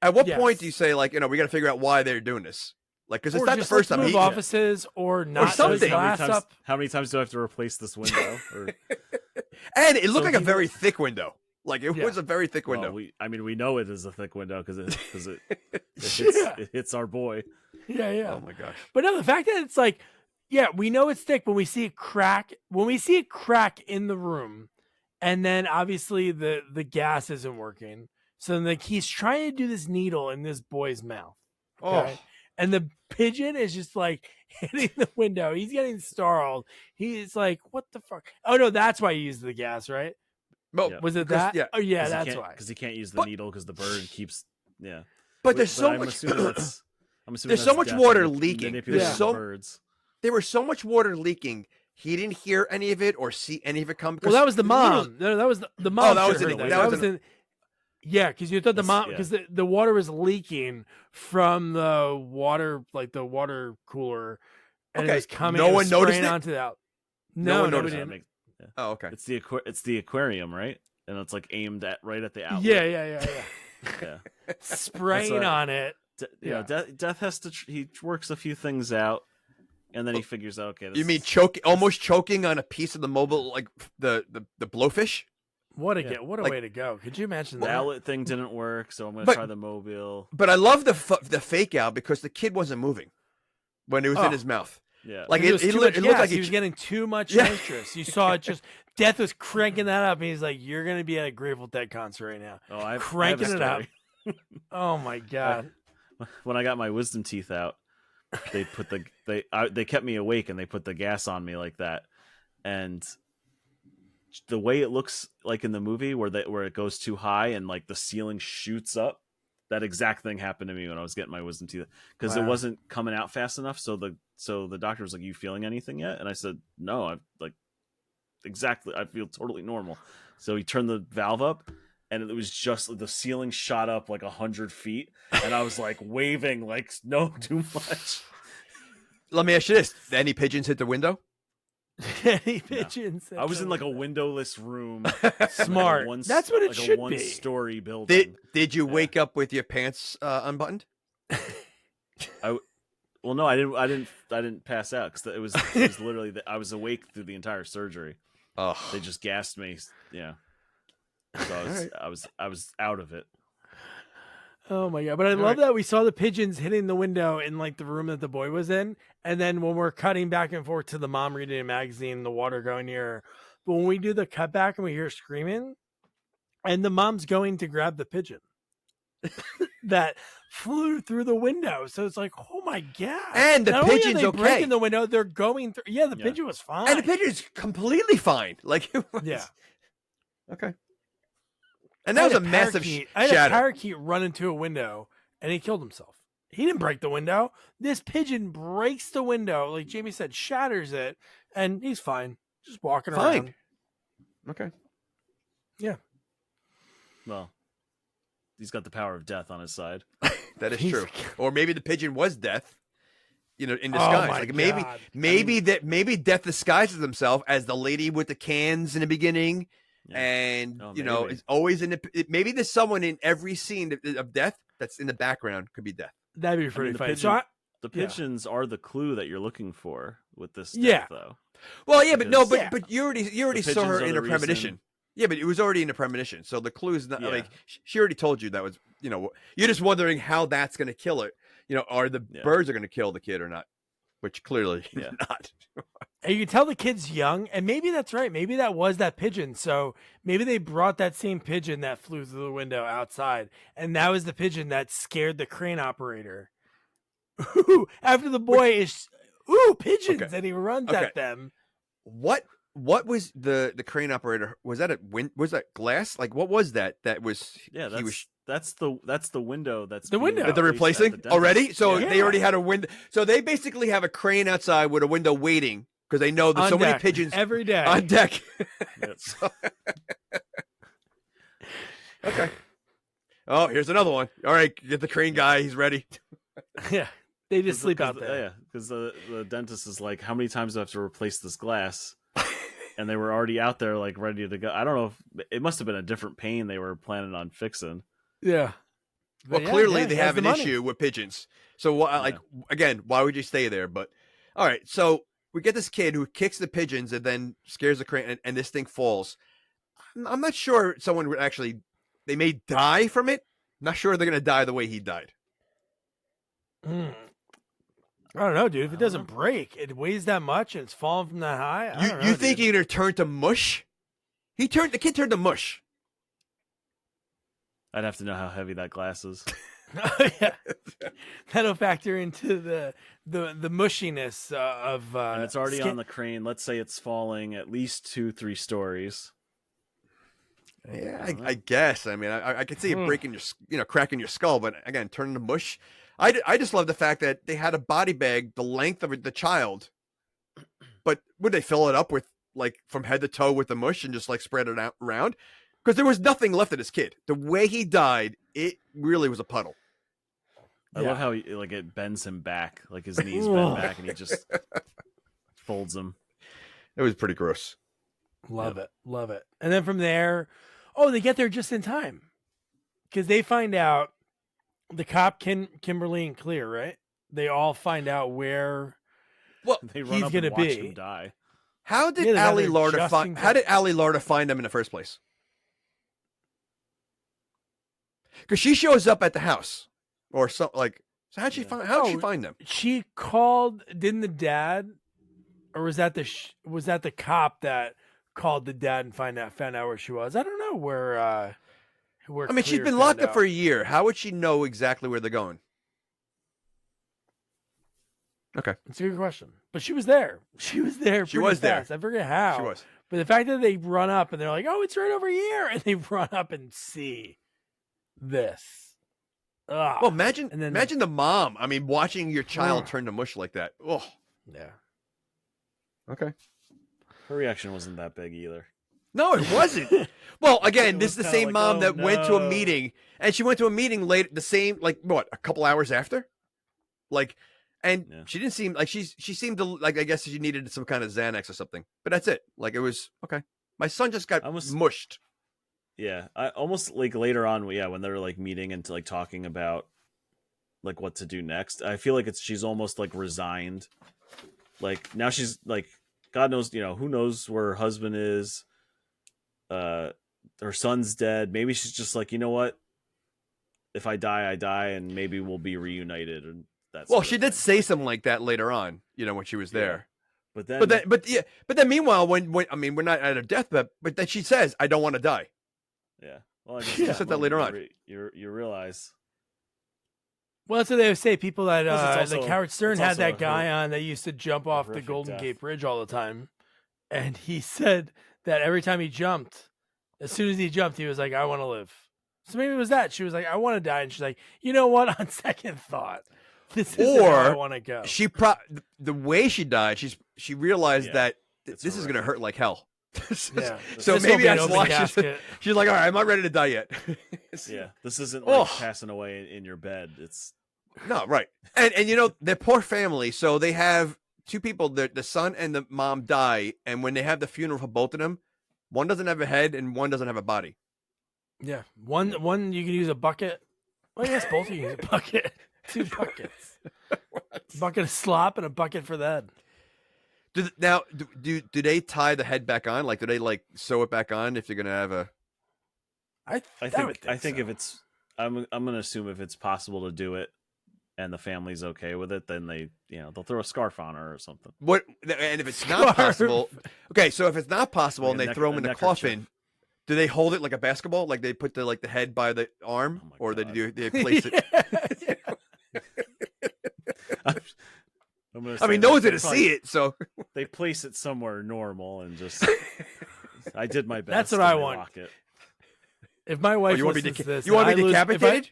At what Yes. point do you say, like, we got to figure out why they're doing this? Like, because it's Or not the just, first like, time move he. offices or not put something. glass up. How many times do I have to replace this window? Or And it looked So like a he- very thick window. Like, it Yeah. was a very thick window. well, we know it is a thick window because it Yeah. hits our boy. Yeah, yeah. Oh my gosh. But no, the fact that it's like, yeah, we know it's thick when we see it crack. When we see it crack in the room, and then obviously the gas isn't working. So then, like, he's trying to do this needle in this boy's mouth. Okay? Oh, And the pigeon is just like hitting the window. He's getting startled. He's like, what the fuck? Oh no, that's why he used the gas, right? well, Yeah. Was it because- that? yeah. Oh yeah, that's why. Because he can't use the But- needle because the bird keeps. Yeah. but there's so I'm much. Assuming that's, I'm assuming There's so that's much death water manip- leaking. manipulating There's the so- birds. There was so much water leaking. He didn't hear any of it or see any of it come. Well, that was the literally- mom. No, that was the mom. that should was have in- heard that was in. Yeah, because you thought the That's- mom yeah. because the water was leaking from the water, like the water cooler, and it Okay, was coming. no it one was noticed spraying it? onto that. No one nobody noticed didn't. That Oh, okay. It's the aquarium, right? And it's like aimed at right at the outlet. Yeah. Yeah. Spraying That's on it. Yeah. Death has to. He works a few things out, and then he figures out. Okay. You mean this- almost choking on a piece of the mobile, like the blowfish? What a Yeah. what a Like- way to go! Could you imagine the that? outlet thing didn't work, so I'm gonna But- try the mobile. But I love the fake out because the kid wasn't moving when it was Oh. in his mouth. Yeah. Like It was too much it looked gas. like he was getting too much Yeah. nitrous. You saw it just. Death was cranking that up, and he's like, "You're gonna be at a Grateful Dead concert right now." Oh, I have a cranking it up. story. Oh my god! When I got my wisdom teeth out, they put they kept me awake and they put the gas on me like that, and the way it looks like in the movie where it goes too high and like the ceiling shoots up, that exact thing happened to me when I was getting my wisdom teeth because it Wow. wasn't coming out fast enough. So the doctor was like, "You feeling anything yet?" And I said, "No, I'm like exactly. I feel totally normal." So he turned the valve up. And it was just the ceiling shot up like 100 feet, and I was like waving, like no, too much. Let me ask you this: any pigeons hit the window? Any pigeons? I was in like a windowless room, Smart. Like That's what it like should a be. one-story building. Did you Yeah. wake up with your pants unbuttoned? Well, no, I didn't pass out because it was literally I was awake through the entire surgery. Oh, They just gassed me. Yeah, so Alright. I was out of it. Oh my god! But I love right. that we saw the pigeons hitting the window in like the room that the boy was in, and then when we're cutting back and forth to the mom reading a magazine, the water going near her. But when we do the cut back and we hear screaming, and the mom's going to grab the pigeon that flew through the window, so it's like, oh my god! And the Not only are pigeon's they okay. breaking the window, they're going through. Yeah, the Yeah. pigeon was fine. and the pigeon's completely fine. Like it was. Yeah. Okay. And that was a massive I had a shatter. parakeet run into a window and he killed himself. He didn't break the window. This pigeon breaks the window, like Jamie said, shatters it, and he's fine. Just walking Fine. around. Okay. Well, he's got the power of death on his side. That is He's- true. Or maybe the pigeon was death. In Oh disguise. my Like God. maybe death disguises himself as the lady with the cans in the beginning. Yeah. And Oh, maybe. It's always maybe there's someone in every scene of death that's in the background could be death. That'd be pretty the funny. pigeon- So The Yeah. pigeons are the clue that you're looking for with this death, Yeah. though. Well, yeah, but no, Because- but you already The saw her pigeons are in the a premonition. reason- Yeah, but it was already in a premonition, so the clue is not Yeah. like she already told you that was. You're just wondering how that's going to kill it. Are the Yeah. birds are going to kill the kid or not? Which clearly Yeah. not. and you can tell the kid's young, and maybe that's right. Maybe that was that pigeon. So maybe they brought that same pigeon that flew through the window outside, and that was the pigeon that scared the crane operator. After the boy is pigeons, Okay. and he runs Okay. at them. What was the crane operator? Was that was that glass? Like what was that? That was Yeah, he was that's the window that's The being window. that they're replaced at replacing the dentist. already. So Yeah. they already had a window. So they basically have a crane outside with a window waiting because they know there's On so many deck, pigeons every day. on deck. Yep. So- okay. Oh, here's another one. All right, get the crane guy. He's ready. Yeah, they just sleep out there. Yeah, because the dentist is like, how many times do I have to replace this glass? And they were already out there, like ready to go. I don't know if it must have been a different pane they were planning on fixing. Yeah. Well, But yeah, clearly yeah, they he has have the an money. issue with pigeons. So, like, again, why would you stay there? But all right, so we get this kid who kicks the pigeons and then scares the crane, and this thing falls. I'm not sure someone would actually. They may die from it. Not sure they're gonna die the way he died. I don't know, dude. If it doesn't break, it weighs that much and it's falling from that high. I don't know, You think dude. he's gonna turn to mush? The kid turned to mush. I'd have to know how heavy that glass is. Yeah. That'll factor into the mushiness of And it's already on the crane. Let's say it's falling at least 2-3 stories. Yeah, I guess. I mean, I could see it breaking cracking your skull, but again, turning to mush. I just love the fact that they had a body bag the length of the child, but would they fill it up with like from head to toe with the mush and just like spread it out around? Because there was nothing left of this kid. The way he died, it really was a puddle. I love how it bends him back, like his knees bend back, and he just folds them. It was pretty gross. Love it. And then from there, they get there just in time because they find out the cop, Kimberly and Clear, right? They all find out where They run he's up gonna and watch be. him die. How did Yeah, they got Ali there Larder just find? in How did Ali Larder find them in the first place? Because she shows up at the house, or something like. So how'd she find? How'd she find them? She called. Didn't the dad, or was that the cop that called the dad and found out where she was? I don't know where. I mean, she's Clear been found locked up out. for a year. How would she know exactly where they're going? Okay, It's a good question. But she was there. She was there. She pretty was there. fast. I forget how. she was. But the fact that they run up and they're like, "Oh, it's right over here," and they run up and see this. Ugh. Well, imagine And then- imagine the mom. I mean, watching your child turn to mush like that. Oh, Yeah. okay. Her reaction wasn't that big either. No, it wasn't. Well, again, It this is was the kinda same like, mom oh, that went to a no. meeting, and she went to a meeting late, the same, like what, a couple hours after, like, and Yeah. she didn't seem like she seemed to like. I guess she needed some kind of Xanax or something, but that's it. Like it was okay. My son just got mushed. Yeah, I almost like later on, when they're like meeting and like talking about like what to do next. I feel like she's almost like resigned. Like now she's like, God knows, who knows where her husband is. Her son's dead. Maybe she's just like, you know what? If I die, I die, and maybe we'll be reunited. And that's Well, she did say something like that later on. When she was there. But then, But then, meanwhile, when I mean, we're not at her deathbed, but then she says, "I don't want to die." yeah. Well, I She said that later on. You realize. Well, that's what they would say. People that Plus, it's also- like Howard Stern it's had also that a guy on that used to jump off the horrific Golden death. Gate Bridge all the time, and he said that every time he jumped, as soon as he jumped, he was like, "I want to live." So maybe it was that. She was like, "I want to die," and she's like, "You know what? On second thought, this is where I want to go." She the way she died, she realized that it's this is going to hurt like hell. Yeah. So This will maybe be an that's open why casket. she's like, "All right, I'm not ready to die yet." Yeah, this isn't like Oh. passing away in your bed. It's No, right. And their poor family, so they have two people, the son and the mom die, and when they have the funeral for both of them, one doesn't have a head and one doesn't have a body. Yeah, one you can use a bucket. Well, I guess both you can use a bucket. 2 buckets. A bucket of slop and a bucket for the head. Do they tie the head back on? Like, do they like sew it back on if you're gonna have a? I think if it's I'm gonna assume if it's possible to do it and the family's okay with it, then they'll throw a scarf on her or something. What? And if it's not possible, okay. So if it's not possible, Like and they throw them in the coffin, do they hold it like a basketball? Like they put the head by the arm, Oh my or God. they place it? I'm I mean, no one's gonna see it, so They place it somewhere normal and just. I did my best. That's what and I they want. lock it. If my wife you want me listens to this, you want and me I lose- if I- decapitated?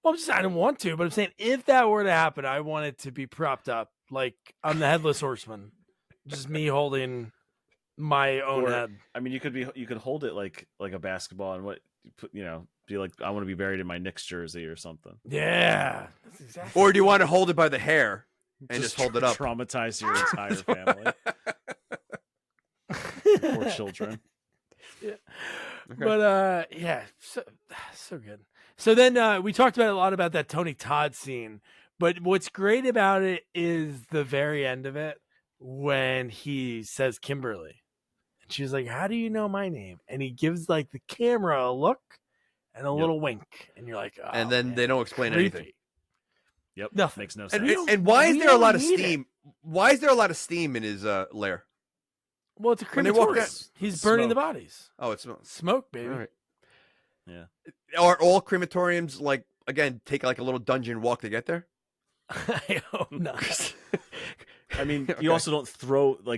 Well, I don't want to, but I'm saying if that were to happen, I want it to be propped up like I'm the headless horseman, just me holding my own Or- head. I mean, you could hold it like a basketball and be like, I want to be buried in my Knicks jersey or something. Yeah, that's exactly. Or do you want to hold it by the hair and just hold it up? Traumatize your entire family. Poor children. But yeah, so good. So then we talked about a lot about that Tony Todd scene, but what's great about it is the very end of it when he says Kimberly. And she's like, "How do you know my name?" And he gives like the camera a look and a little wink. And you're like, oh, And then man, they don't explain creepy. anything. Yep, Nothing. makes no And, sense. and why is we there a don't lot of need it. steam? Why is there a lot of steam in his lair? Well, it's a When they walk crematorium. out- He's burning the Smoke. bodies. Oh, it smells. Smoke, baby. All right. Yeah. Are all crematoriums like again take like a little dungeon walk to get there? I hope not. I mean, Okay. you also don't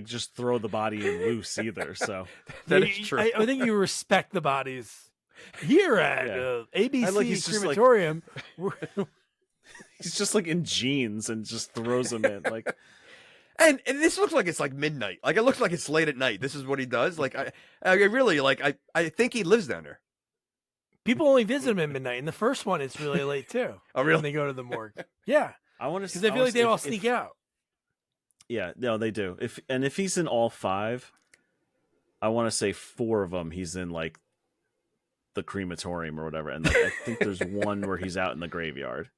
just throw the body in loose either. So That is true. I think you respect the bodies. Here at Yeah. ABC I like he's just, like- crematorium, he's just like in jeans and just throws them in. Like, And this looks like it's like midnight. Like it looks like it's late at night. This is what he does. Like I really like I think he lives down there. people only visit him at midnight. In the first one, it's really late too. Oh When really? they go to the morgue. Yeah, I want to because I feel like they all sneak out. Yeah, no, they do. If he's in all 5, I want to say 4 of them he's in like the crematorium or whatever, and like, I think there's one where he's out in the graveyard.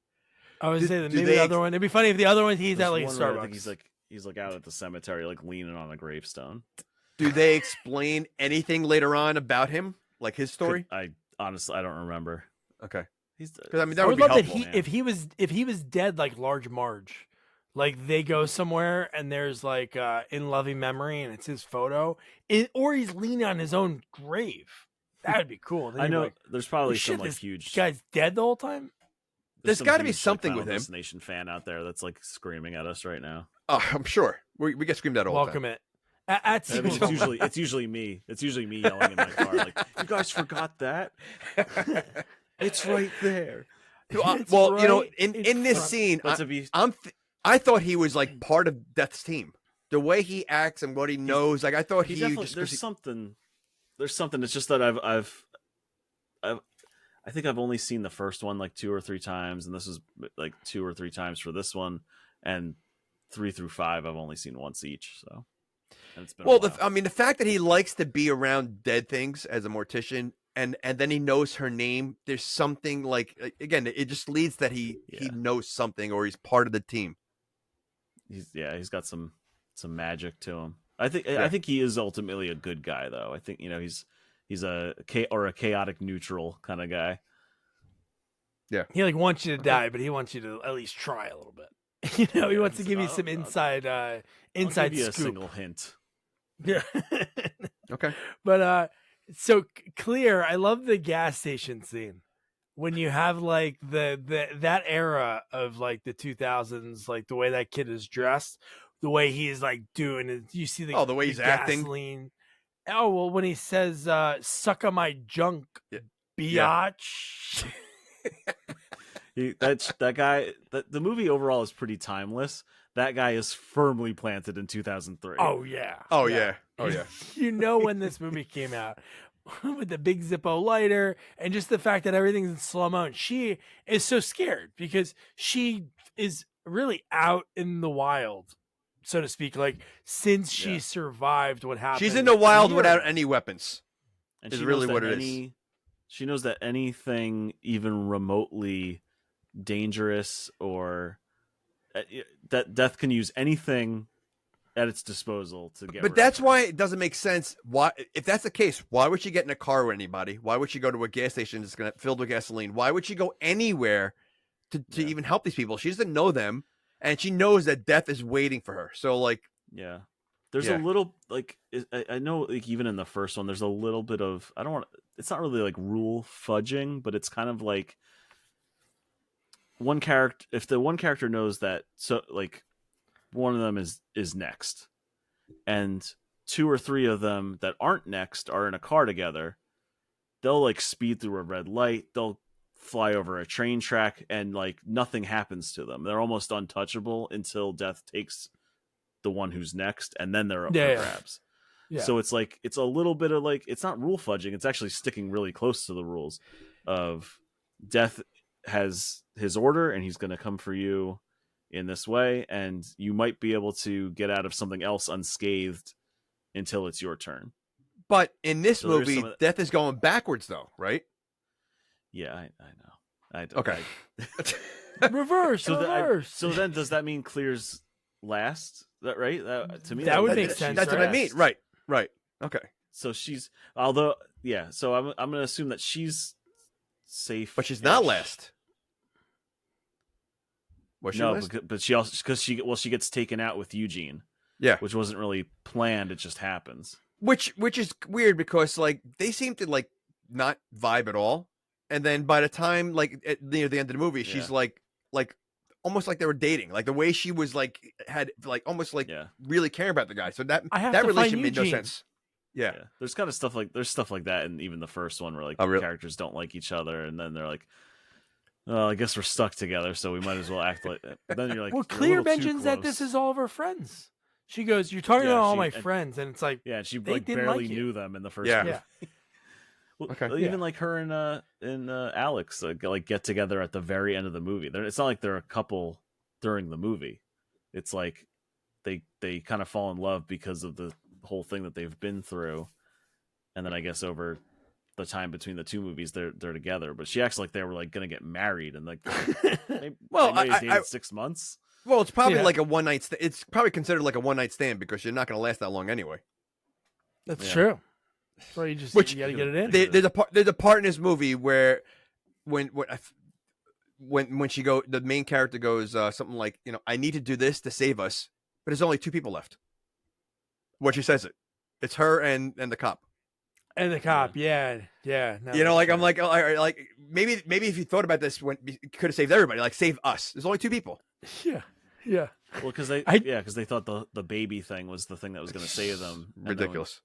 I would say that do maybe they the other one. It'd be funny if the other one he's There's at like a one where I Starbucks. think he's like out at the cemetery, like leaning on a gravestone. Do they explain anything later on about him, like his story? I honestly I don't remember. Okay. He's Because I mean that I would would be love helpful. that if he was dead like Large Marge, like they go somewhere and there's like in loving memory and it's his photo, or he's leaning on his own grave. That would be cool. Then I you're know like, there's probably "Oh, shit, some like this huge. guy's dead the whole time. There's some gotta be huge, like, something Final with him. Destination fan out there that's like screaming at us right now. Oh, I'm sure we get screamed at all Welcome the it. At I mean, Sequel- it's usually me. It's usually me yelling in my car, like, "You guys forgot that? time. It's right there." It's Well, you know, right in this front. scene, But to be I thought he was like part of Death's team. The way he acts and what he knows, like I thought he he definitely just there's something. There's something. It's just that I think I've only seen the first one like 2 or 3 times, and this is like 2 or 3 times for this one, and 3 through 5 I've only seen once each. So, and it's been a well, while. I mean, the fact that he likes to be around dead things as a mortician, and then he knows her name. There's something like again, it just leads that he Yeah. knows something or he's part of the team. he's got some magic to him. I Yeah. think he is ultimately a good guy, though. I think he's a chaotic neutral kind of guy. He like wants you to die, but he wants you to at least try a little bit. You know, he Yeah, wants to he's give you like, some I'll inside I'll inside give you a scoop. single hint. Yeah. Okay. But so clear. I love the gas station scene when you have like that era of like the 2000s, like the way that kid is dressed, the way he's like doing it. You see The way he's acting. gasoline. Oh well, when he says "suck on my junk, Yeah. biatch." That guy. The movie overall is pretty timeless. That guy is firmly planted in 2003. Oh yeah. Oh yeah. Oh yeah. You know when this movie came out with the big Zippo lighter and just the fact that everything's in slow mo. And she is so scared because she is really out in the wild, so to speak. Like since she Yeah. survived what happened. She's in the wild in without Europe. any weapons. and is she really knows what that it is. She knows that anything even remotely dangerous or that death can use anything at its disposal to get. But rid that's of her. why it doesn't make sense. Why, if that's the case, why would she get in a car with anybody? Why would she go to a gas station that's going to filled with gasoline? Why would she go anywhere to Yeah. even help these people? She doesn't know them, and she knows that death is waiting for her. So, like, Yeah. There's Yeah. a little like I know like even in the first one there's a little bit of I don't want it's not really like rule fudging, but it's kind of like one character if the one character knows that so like one of them is next and 2 or 3 of them that aren't next are in a car together, they'll like speed through a red light, they'll fly over a train track and like nothing happens to them. They're almost untouchable until death takes the one who's next and then they're up Yeah, for yeah. grabs. Yeah. So it's like it's a little bit of like it's not rule fudging, it's actually sticking really close to the rules of death has his order and he's going to come for you in this way and you might be able to get out of something else unscathed until it's your turn. but in this So there's movie, some of death is going backwards, though, right? Yeah, I know. Okay. Reverse. So then, does that mean Clear's last? That right? To me, That would would make she's sense, That's what I mean. last. Right. Okay. So she's So I'm gonna assume that she's safe, But she's not last. Was she No, last? but she also because she gets taken out with Eugene. Yeah. Which wasn't really planned. It just happens. Which is weird because like they seem to like not vibe at all, and then by the time like near the end of the movie, she's like almost like they were dating. Like the way she was like had like almost like really caring about the guy. So that relationship made no sense. Yeah. There's kind of stuff like that in even the first one where like characters don't like each other, and then they're like, "Oh, I guess we're stuck together, so we might as well act like that." But then you're like, well, Clear mentions that this is all of her friends. She goes, "You're talking about all my friends," and it's like, she like barely knew them in the first movie. Yeah. Well, even like her and Alex like get together at the very end of the movie. It's not like they're a couple during the movie. It's like they kind of fall in love because of the whole thing that they've been through, and then I guess over the time between the two movies they're together. But she acts like they were like gonna get married and like they dated 6 months. Well, it's probably like a one night. It's probably considered like a one night stand because you're not going to last that long anyway. That's true. So you just you got to get it in. There's a part in this movie where when the main character goes something like, I need to do this to save us, but there's only two people left. When she says it, it's her and the cop. And the cop, yeah. No, like I'm like, like maybe if you thought about this, when you could have saved everybody, like save us. There's only two people. Yeah. Well, because they thought the baby thing was the thing that was going to save them. Ridiculous.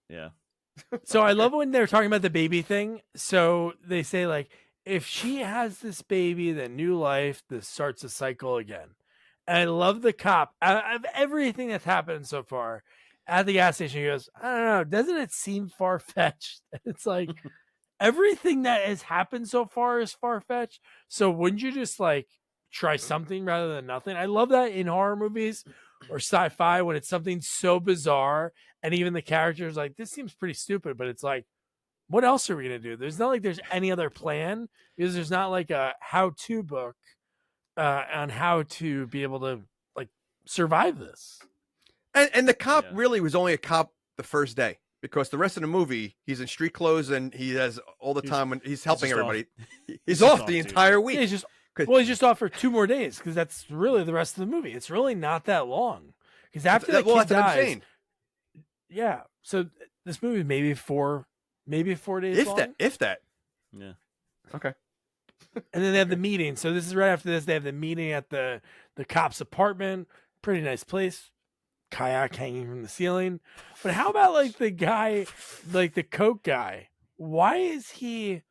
So I love when they're talking about the baby thing. So they say like, if she has this baby, then new life, this starts a cycle again. And I love the cop of everything that's happened so far. At the gas station, he goes, I don't know, doesn't it seem far fetched? It's like everything that has happened so far is far fetched. So wouldn't you just like try something rather than nothing? I love that in horror movies or sci-fi when it's something so bizarre and even the characters like, this seems pretty stupid, but it's like, what else are we gonna do? There's not like there's any other plan because there's not like a how-to book on how to be able to like survive this. And the cop really was only a cop the first day because the rest of the movie he's in street clothes and he has all the time when he's helping everybody. He's off the entire week. Yeah, he's just off for 2 more days because that's really the rest of the movie. It's really not that long because after that kid dies, yeah. So this movie maybe 4 days if that. Yeah. Okay. And then they have the meeting. So this is right after this. They have the meeting at the cop's apartment. Pretty nice place. Kayak hanging from the ceiling. But how about like the guy, like the coke guy? Why is he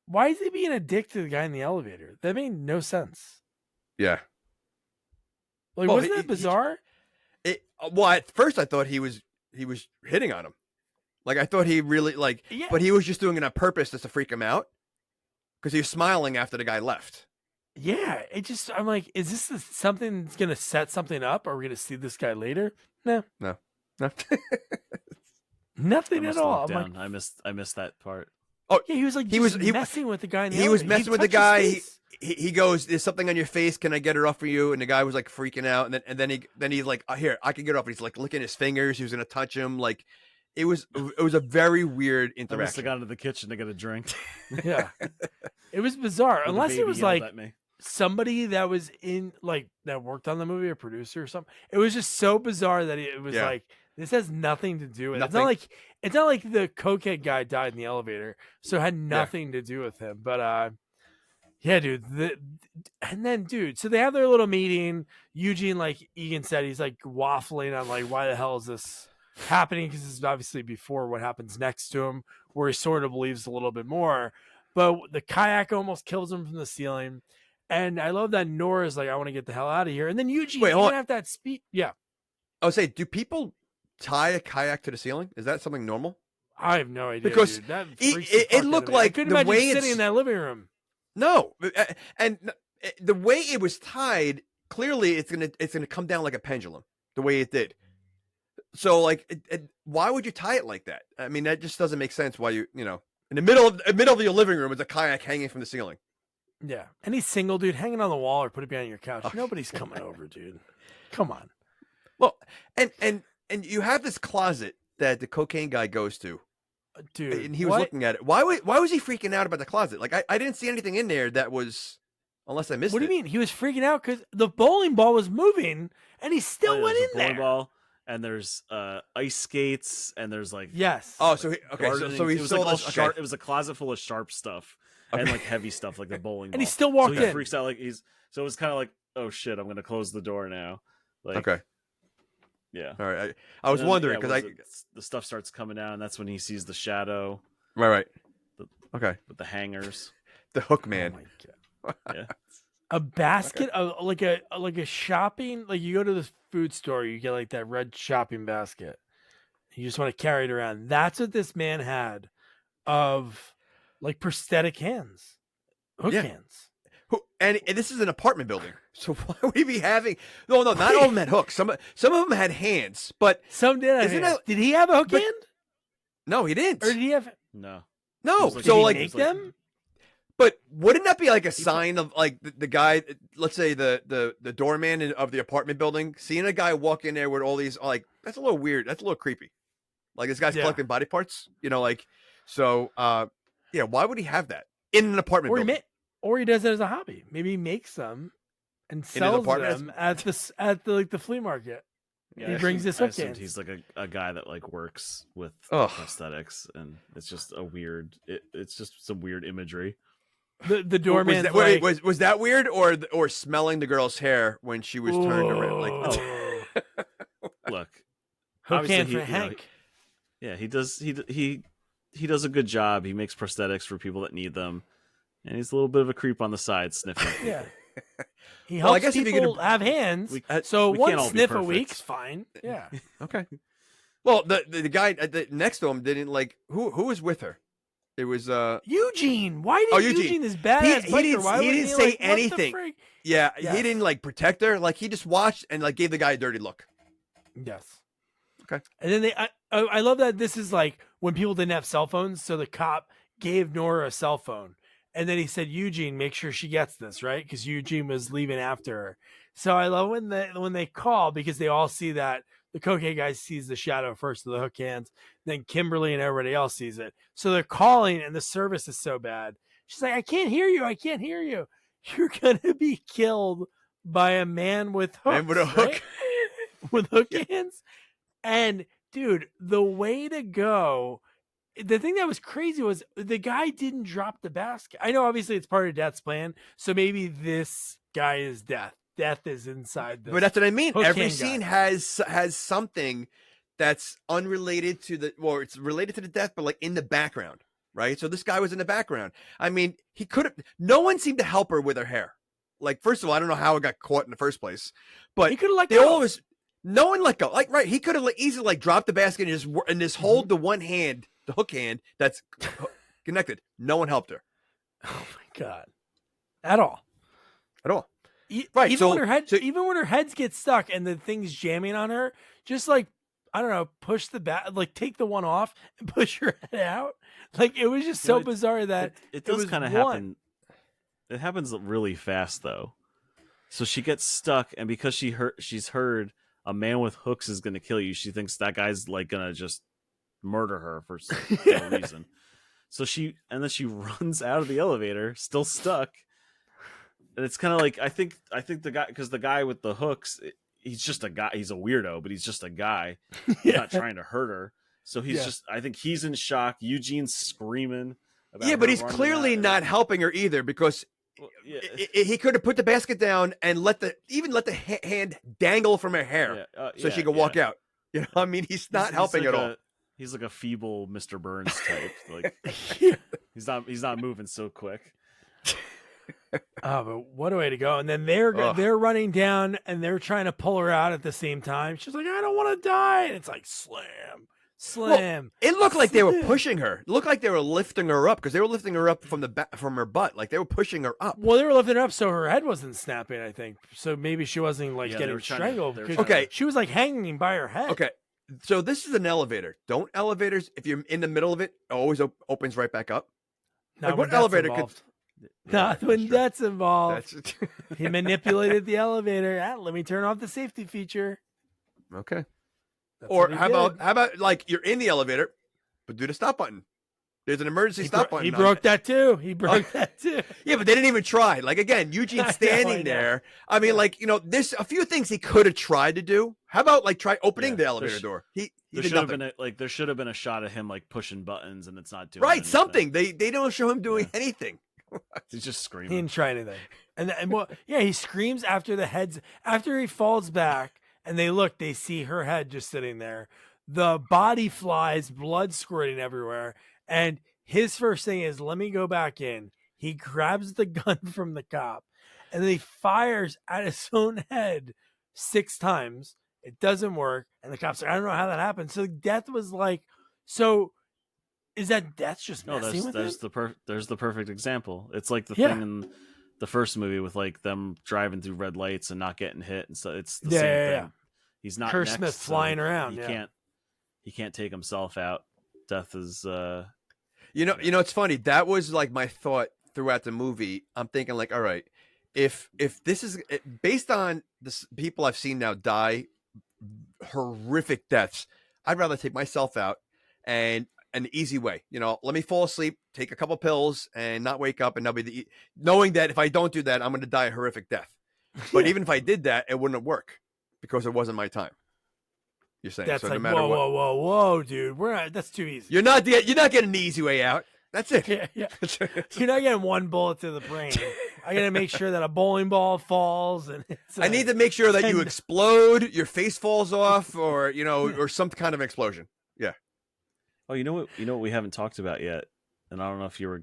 being a dick to the guy in the elevator? That made no sense. Yeah. Like, wasn't that bizarre? Well, at first I thought he was hitting on him. Like I thought he really but he was just doing it on purpose just to freak him out because he was smiling after the guy left. Yeah, I'm like, is this something that's gonna set something up? Are we gonna see this guy later? No. Nothing at all. Like, I missed that part. Oh yeah, he was like messing with the guy. He was messing with the guy. He goes, "There's something on your face. Can I get it off for you?" And the guy was like freaking out. And then he's like, oh, "Here, I can get it off." And he's like licking his fingers. He was gonna touch him. Like it was a very weird interaction. I must have gone to the kitchen to get a drink. Yeah, it was bizarre. Unless it was like somebody that was in like that worked on the movie, a producer or something. It was just so bizarre that it was like this has nothing to do with it. It's not like the cokehead guy died in the elevator, so it had nothing to do with him. But yeah, dude. And then, dude, so they have their little meeting. Eugene, like Egan said, he's like waffling on like why the hell is this happening? Because this is obviously before what happens next to him, where he sort of believes a little bit more. But the kayak almost kills him from the ceiling. And I love that Nora's like, I want to get the hell out of here. And then Eugene, even after that speech, I would say, do people tie a kayak to the ceiling? Is that something normal? I have no idea. Because dude. That it looked like I couldn't imagine sitting in that living room. No, and the way it was tied, clearly it's gonna come down like a pendulum. The way it did. So like, why would you tie it like that? I mean, that just doesn't make sense. Why in the middle of your living room is a kayak hanging from the ceiling. Yeah. Any single dude hanging on the wall or put it behind your couch. Nobody's coming over, dude. Come on. Well, and you have this closet that the cocaine guy goes to, Dude. and he was looking at it. Why was he freaking out about the closet? Like I didn't see anything in there that was, unless I missed it. What do you mean? He was freaking out because the bowling ball was moving and he still went in there. Ball, and there's ice skates, and there's like Yes. Oh, so he it was like all this, sharp. It was a closet full of sharp stuff and like heavy stuff, like the bowling ball. And he still walked so he in. freaks out so it was kind of like, oh shit, I'm gonna close the door now. Like, okay. Yeah. All right. I was wondering because the stuff starts coming down. And that's when he sees the shadow. Right. Okay. With the hangers. The hook man. Oh my God. Yeah. A basket of like a shopping, like you go to the food store, you get like that red shopping basket. You just want to carry it around. That's what this man had of like prosthetic hands, hook hands. And this is an apartment building, so why would he be having? No, not all of them had hooks. Some of them had hands, but some did have hands. Did he have a hook hand? No, he didn't. Or did he have? No. No. Like, so did he make them? But wouldn't that be like a sign of like the guy? Let's say the doorman of the apartment building seeing a guy walk in there with all these, like, that's a little weird. That's a little creepy. Like this guy's collecting body parts, like so. Yeah, why would he have that in an apartment building? Or he does it as a hobby. Maybe he makes them and sells them at the flea market. Yeah, he brings this hook in. He's like a guy that like works with prosthetics, and it's just a weird. It's just some weird imagery. The doorman was that weird, or smelling the girl's hair when she was turned around? Like, look, hook hand for Hank. He does. He does a good job. He makes prosthetics for people that need them. And he's a little bit of a creep on the side, sniffing. Yeah, he helps people have hands. So one sniff a week's fine. Yeah. Okay. Well, the guy next to him didn't like who was with her. It was Eugene. Why did Eugene is badass? He didn't say anything. Yeah, he didn't like protect her. Like he just watched and like gave the guy a dirty look. Yes. Okay. And then I love that this is like when people didn't have cell phones, so the cop gave Nora a cell phone. And then he said, Eugene, make sure she gets this, right? Because Eugene was leaving after her. So I love when they call, because they all see that the cocaine guy sees the shadow first of the hook hands, then Kimberly and everybody else sees it. So they're calling, and the service is so bad. She's like, I can't hear you. I can't hear you. You're going to be killed by a man with hooks. Man with a hook. Right? With hook hands. And, dude, the way to go... The thing that was crazy was the guy didn't drop the basket. I know obviously it's part of Death's plan, so maybe this guy is Death. Death is inside this. But that's what I mean. Every scene has something that's unrelated to it's related to the death, but like in the background, right? So this guy was in the background. I mean, he could have. No one seemed to help her with her hair. Like, first of all, I don't know how it got caught in the first place, but he could have let go. No one let go. Like, right? He could have easily like dropped the basket and just hold the one hand. The hook hand that's connected. No one helped her. Oh my God. At all. Right. Even when her heads get stuck and the thing's jamming on her, just like, I don't know, push take the one off and push her head out. Like, it was just so bizarre that it does kind of happen. It happens really fast though. So she gets stuck, and because she's heard a man with hooks is going to kill you, she thinks that guy's like going to just murder her for no reason. So she runs out of the elevator, still stuck. And it's kind of like, I think the guy, because the guy with the hooks, he's just a guy. He's a weirdo, but he's just a guy. He's not trying to hurt her. So he's I think he's in shock. Eugene's screaming. But he's clearly not helping her either, because he could have put the basket down and let the hand dangle from her hair so she could walk out. You know, I mean, he's not helping at all. He's like a feeble Mr. Burns type. Like he's not moving so quick. Oh, but what a way to go! And then they're running down and they're trying to pull her out at the same time. She's like, I don't want to die, and it's like slam. Well, it looked like they were pushing her. It looked like they were lifting her up, because they were lifting her up from her butt, like they were pushing her up. Well, they were lifting her up so her head wasn't snapping, I think. So maybe she wasn't like getting strangled. She was like hanging by her head. Okay. So this is an elevator. Don't elevators, if you're in the middle of it, always opens right back up. No, like, what elevator could? Not Yeah, when that's true. death's involved. That's He manipulated the elevator. Let me turn off the safety feature. okay. That's Or what he how did. about like you're in the elevator, but do the stop button. There's an emergency stop button. He on broke it. that too. He broke that too. Yeah, but they didn't even try. Like again, I Eugene's know. standing there. I mean, like there's a few things he could have tried to do. How about like try opening Yeah, the elevator door? He There did should have nothing. been there should have been a shot of him like pushing buttons and it's not doing Right, anything. something. They don't show him doing Yeah. anything. He's just He screaming. didn't try anything. And well, yeah, he screams after he falls back, and they see her head just sitting there. The body flies, blood squirting everywhere, and his first thing is, let me go back in. He grabs the gun from the cop, and then he fires at his own head 6 times. It doesn't work, and the cop's like, I don't know how that happened. So Death was like, so is that Death just No, messing with there's him? there's the perfect example. It's like the Yeah. thing in the first movie with like them driving through red lights and not getting hit, and so it's the Yeah, same yeah, thing. yeah. He's not Kerr next, Smith so flying around, He yeah. can't take himself out. Death is You know, it's funny. That was like my thought throughout the movie. I'm thinking like, all right, if this is based on the people I've seen now die horrific deaths, I'd rather take myself out and an easy way. Let me fall asleep, take a couple pills, and not wake up, and that'll be knowing that if I don't do that, I'm going to die a horrific death. But even if I did that, it wouldn't work because it wasn't my time. You're saying That's so like, no matter what, whoa, dude. That's too easy. you're not getting the easy way out. That's it. Yeah. You're not getting one bullet to the brain. I gotta make sure that a bowling ball falls, and I need to make sure that you 10 explode, your face falls off, or or some kind of explosion. Yeah. Oh, you know what we haven't talked about yet, and I don't know if you were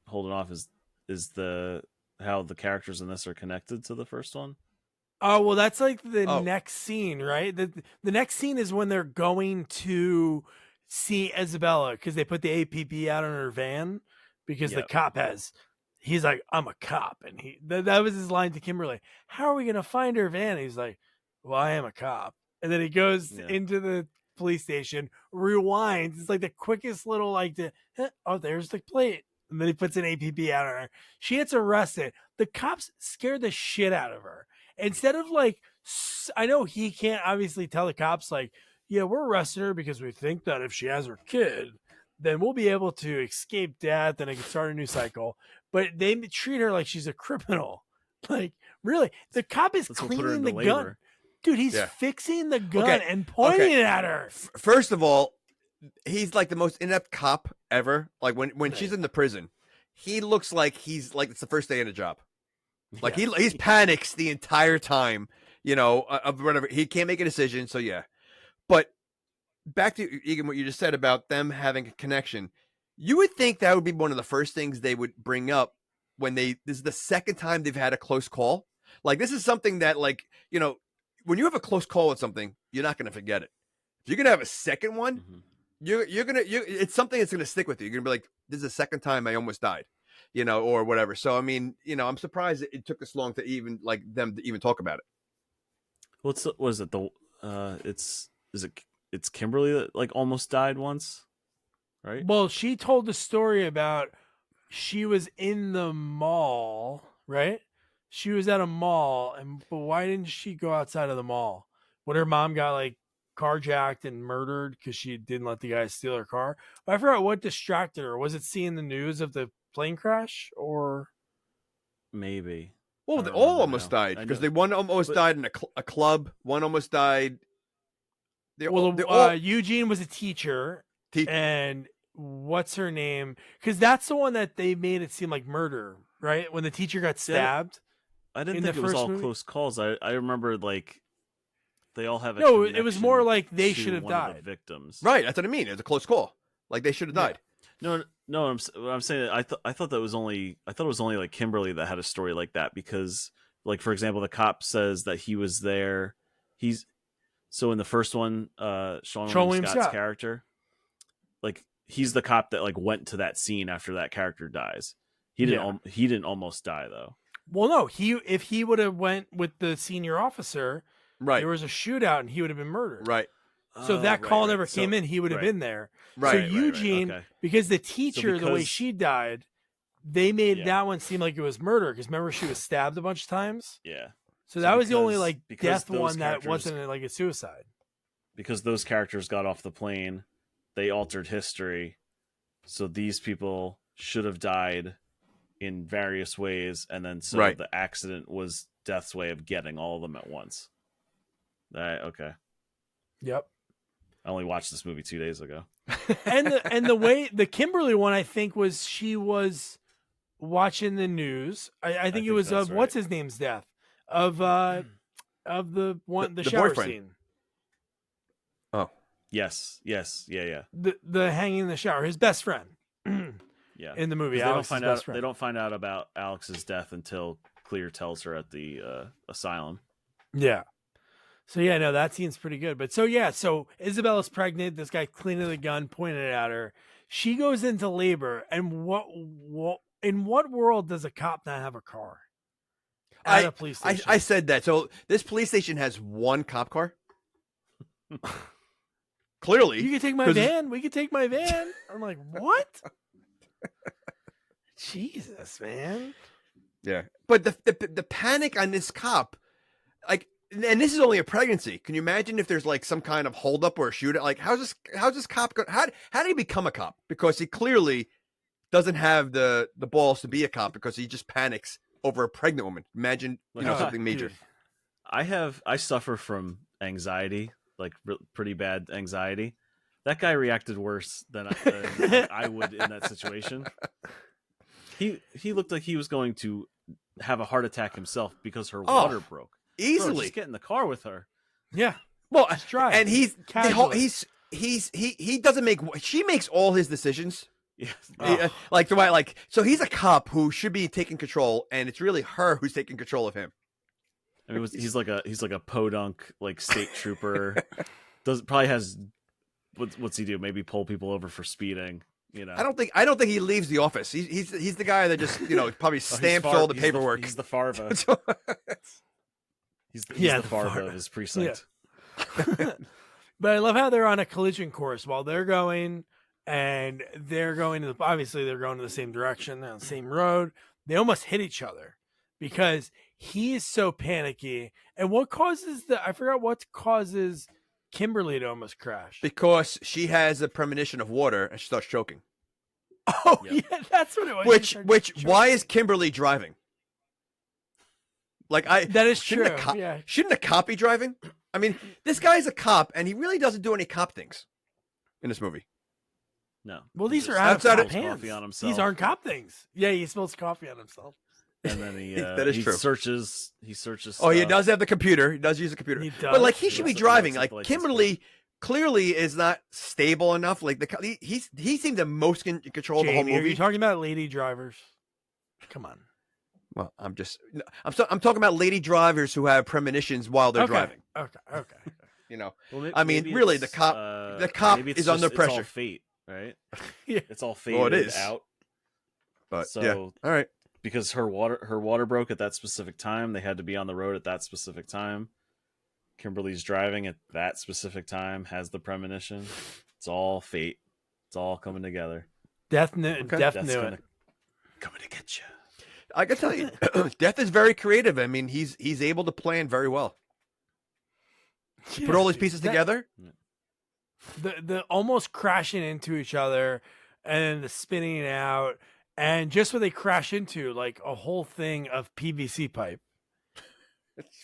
holding off is how the characters in this are connected to the first one. Oh, well, that's like the Oh. next scene, right? The next scene is when they're going to see Isabella because they put the APB out on her van because the Yep. cop he's like, I'm a cop. And that was his line to Kimberly. How are we going to find her van? He's like, well, I am a cop. And then he goes Yeah. into the police station, rewinds. It's like the quickest little oh, there's the plate. And then he puts an APB out on her. She gets arrested. The cops scare the shit out of her. Instead of I know he can't obviously tell the cops yeah, we're arresting her because we think that if she has her kid, then we'll be able to escape death and I can start a new cycle. But they treat her like she's a criminal. Really, the cop is Let's go put her cleaning the into gun. labor. Dude, he's Yeah. fixing the gun Okay. and pointing it at her. First of all, he's like the most inept cop ever. Like when she's in the prison, he looks like he's like it's the first day in a job. Like he's panics the entire time. Of whatever, he can't make a decision. So yeah, but back to Egan, what you just said about them having a connection. You would think that would be one of the first things they would bring up when this is the second time they've had a close call. Like this is something that when you have a close call with something, you're not going to forget it. If you're going to have a second one, Mhm. it's something that's going to stick with you. You're going to be like, this is the second time I almost died, or whatever. So, I mean, I'm surprised it took this long to even them to even talk about it. Was it it's Kimberly that almost died once, right? Well, she told the story about she was in the mall, right? She was at a mall, but why didn't she go outside of the mall? When her mom got carjacked and murdered because she didn't let the guy steal her car. But I forgot what distracted her. Was it seeing the news of the plane crash or? Maybe. Well, I they don't all remember almost now. died I because know- one almost died in a club. One almost died. They're all Eugene was a teacher, te- and what's her name? Because that's the one that they made it seem like murder, right? When the teacher got stabbed. I didn't in think the it was first all movie? close calls. I remember they all have a No, it was more connection like they to should have one of the died. victims. right. That's what I mean. It's a close call. Like they should have died. No. I'm saying I thought it was only Kimberly that had a story like that because for example, the cop says that he was there. So in the first one, Sean William Scott's Scott. character, he's the cop that went to that scene after that character dies. He didn't almost die though. Well, no, if he would have went with the senior officer, Right. there was a shootout and he would have been murdered. Right. So Oh, that call right. never So- came in. He would have right. been there. Right. So right, right. Eugene, Okay. because the teacher, the way because- she died, they made Yeah. that one seem like it was murder because remember she was stabbed a bunch of times. Yeah. So that was the only because- like because death those one that characters- wasn't like a suicide. Because those characters got off the plane, they altered history. So these people should have died in various ways, and then so Right. the accident was Death's way of getting all of them at once. Okay. Yep. I only watched this movie 2 days ago. And the way the Kimberly one I think was she was watching the news. I think it think was that's of what's right. his name's death of the one the The shower boyfriend. scene. Yes. Yeah. The hanging in the shower, his best friend Yeah. in the movie. 'Cause They don't Alex's find best out. friend. They don't find out about Alex's death until Clear tells her at the asylum. Yeah. So yeah, no, that scene's pretty good. But so yeah, so Isabella's pregnant. This guy cleaning the gun, pointing it at her. She goes into labor, and in what world does a cop not have a car? At a police station. I said that. So this police station has one cop car. Clearly, You can take my 'cause- van. We can take my van. I'm like, what? Jesus, man. Yeah, but the panic on this cop, like, and this is only a pregnancy. Can you imagine if there's like some kind of holdup or a shootout? Like, how's this cop go? How did he become a cop? Because he clearly doesn't have the balls to be a cop because he just panics over a pregnant woman. Imagine something major. Dude. I suffer from anxiety, like pretty bad anxiety. That guy reacted worse than I would in that situation. He looked like he was going to have a heart attack himself because her water broke. Bro, Easily. just get in the car with her. Yeah. Well, Just drive. and he Casually. doesn't make. She makes all his decisions. Yes. Like the way, like, so he's a cop who should be taking control, and it's really her who's taking control of him. I mean, he's like a podunk, like state trooper. Probably has what's he do? Maybe pull people over for speeding. You know, I don't think he leaves the office. He's the guy that just probably stamps He's all the he's paperwork. He's the Farva. He's the the Farva Farva. of his precinct. But I love how they're on a collision course while they're going, and obviously they're going in the same direction, they're on the same road. They almost hit each other because he is so panicky. And what causes I forgot what causes Kimberly to almost crash. Because she has a premonition of water and she starts choking. Oh Yep. yeah, that's what it was. Why is Kimberly driving? Like that is shouldn't true. a Yeah. shouldn't a cop be driving? I mean, this guy's a cop and he really doesn't do any cop things in this movie. No. Well, He these just are out of outside cop of- hands. coffee on himself. These aren't cop things. Yeah, he spills coffee on himself. And then he That is he true. searches. Oh, he stuff. does have the computer. He does use a computer. He But does. like he He should be also driving. looks Like at the license Kimberly clearly is not stable enough. Like he seemed the most in control of the whole Jamie, are you movie. talking about lady drivers? Come on. Well, I'm talking about lady drivers who have premonitions while they're Okay. driving. Okay. You know, Well, I mean, maybe really, it's, the cop maybe it's is under just- It's all pressure. fate, right? Yeah. It's all fated Well, it is. out. but So- yeah, all right. Because her water broke at that specific time. They had to be on the road at that specific time. Kimberly's driving at that specific time, has the premonition. It's all fate. It's all coming together. Death knew Death's it. coming to get you. I can tell you, Death is very creative. I mean, he's able to plan very well. Put all these pieces together. The almost crashing into each other and the spinning out, and just what they crash into, like a whole thing of PVC pipe.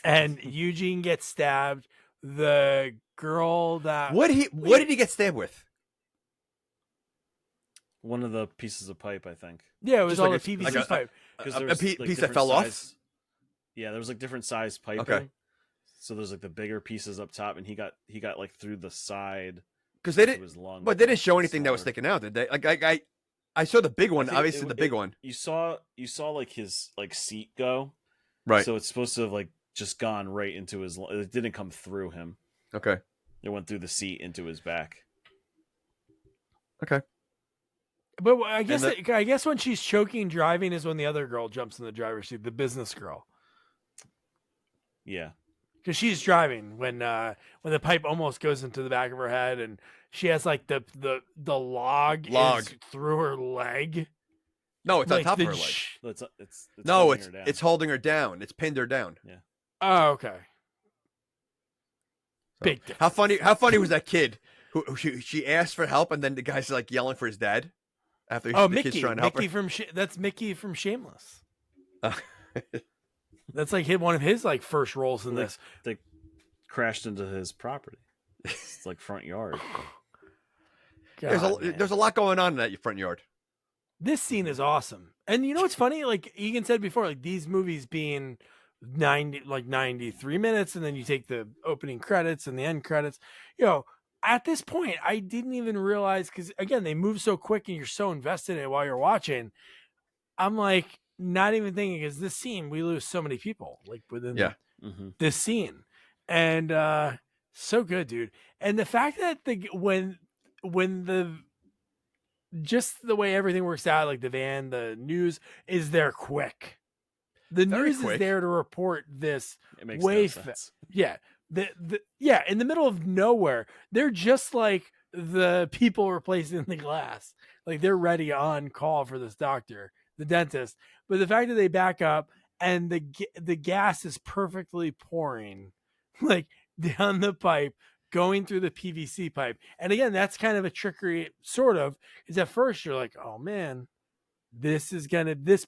And Eugene gets stabbed. The girl that What did he get stabbed with? One of the pieces of pipe, I think. yeah, it was Just all like the a- PVC like a- pipe. Because A there was, piece like, that different fell off? size- Yeah, there was like different size piping. Okay. So there's like the bigger pieces up top, and he got like through the side. Because they to didn't. his lung. But they didn't show anything that was Smaller. sticking out, did they? Like I saw the big one. I think Obviously, it- the big it- one. You saw like his like seat go. Right. So it's supposed to have like just gone right into his. It didn't come through him. Okay. It went through the seat into his back. Okay. But I guess And I guess when she's choking driving is when the other girl jumps in the driver's seat, the business girl, Yeah. because she's driving when the pipe almost goes into the back of her head, and she has like the log Log. is through her leg. No, it's on Like top the of her leg. It's No, holding it's her down. it's holding her down. It's pinned her down. Oh, okay. So, Big How difference. funny was that kid who she asked for help and then the guy's like yelling for his dad after Oh, the kid's Mickey. trying to help Mickey her. that's Mickey from Shameless. Uh, That's like one of his like first roles in Like, this. They crashed into his property. It's like front yard. God, man. there's a lot going on in that front yard. This scene is awesome. And you know what's funny? Like Egan said before, like these movies being 93 minutes, and then you take the opening credits and the end credits. At this point, I didn't even realize, because again, they move so quick and you're so invested in it while you're watching. I'm like not even thinking, because this scene, we lose so many people like within this scene. And so good, dude. And the fact that when the just the way everything works out, like the van, the news is there quick. The Very news quick. is there to report this It makes way no sense. Yeah. In the middle of nowhere. They're just like the people replacing the glass. Like they're ready on call for this doctor, the dentist. But the fact that they back up and the gas is perfectly pouring like down the pipe, going through the PVC pipe. And again, that's kind of a trickery, sort of, is at first you're like, oh man, this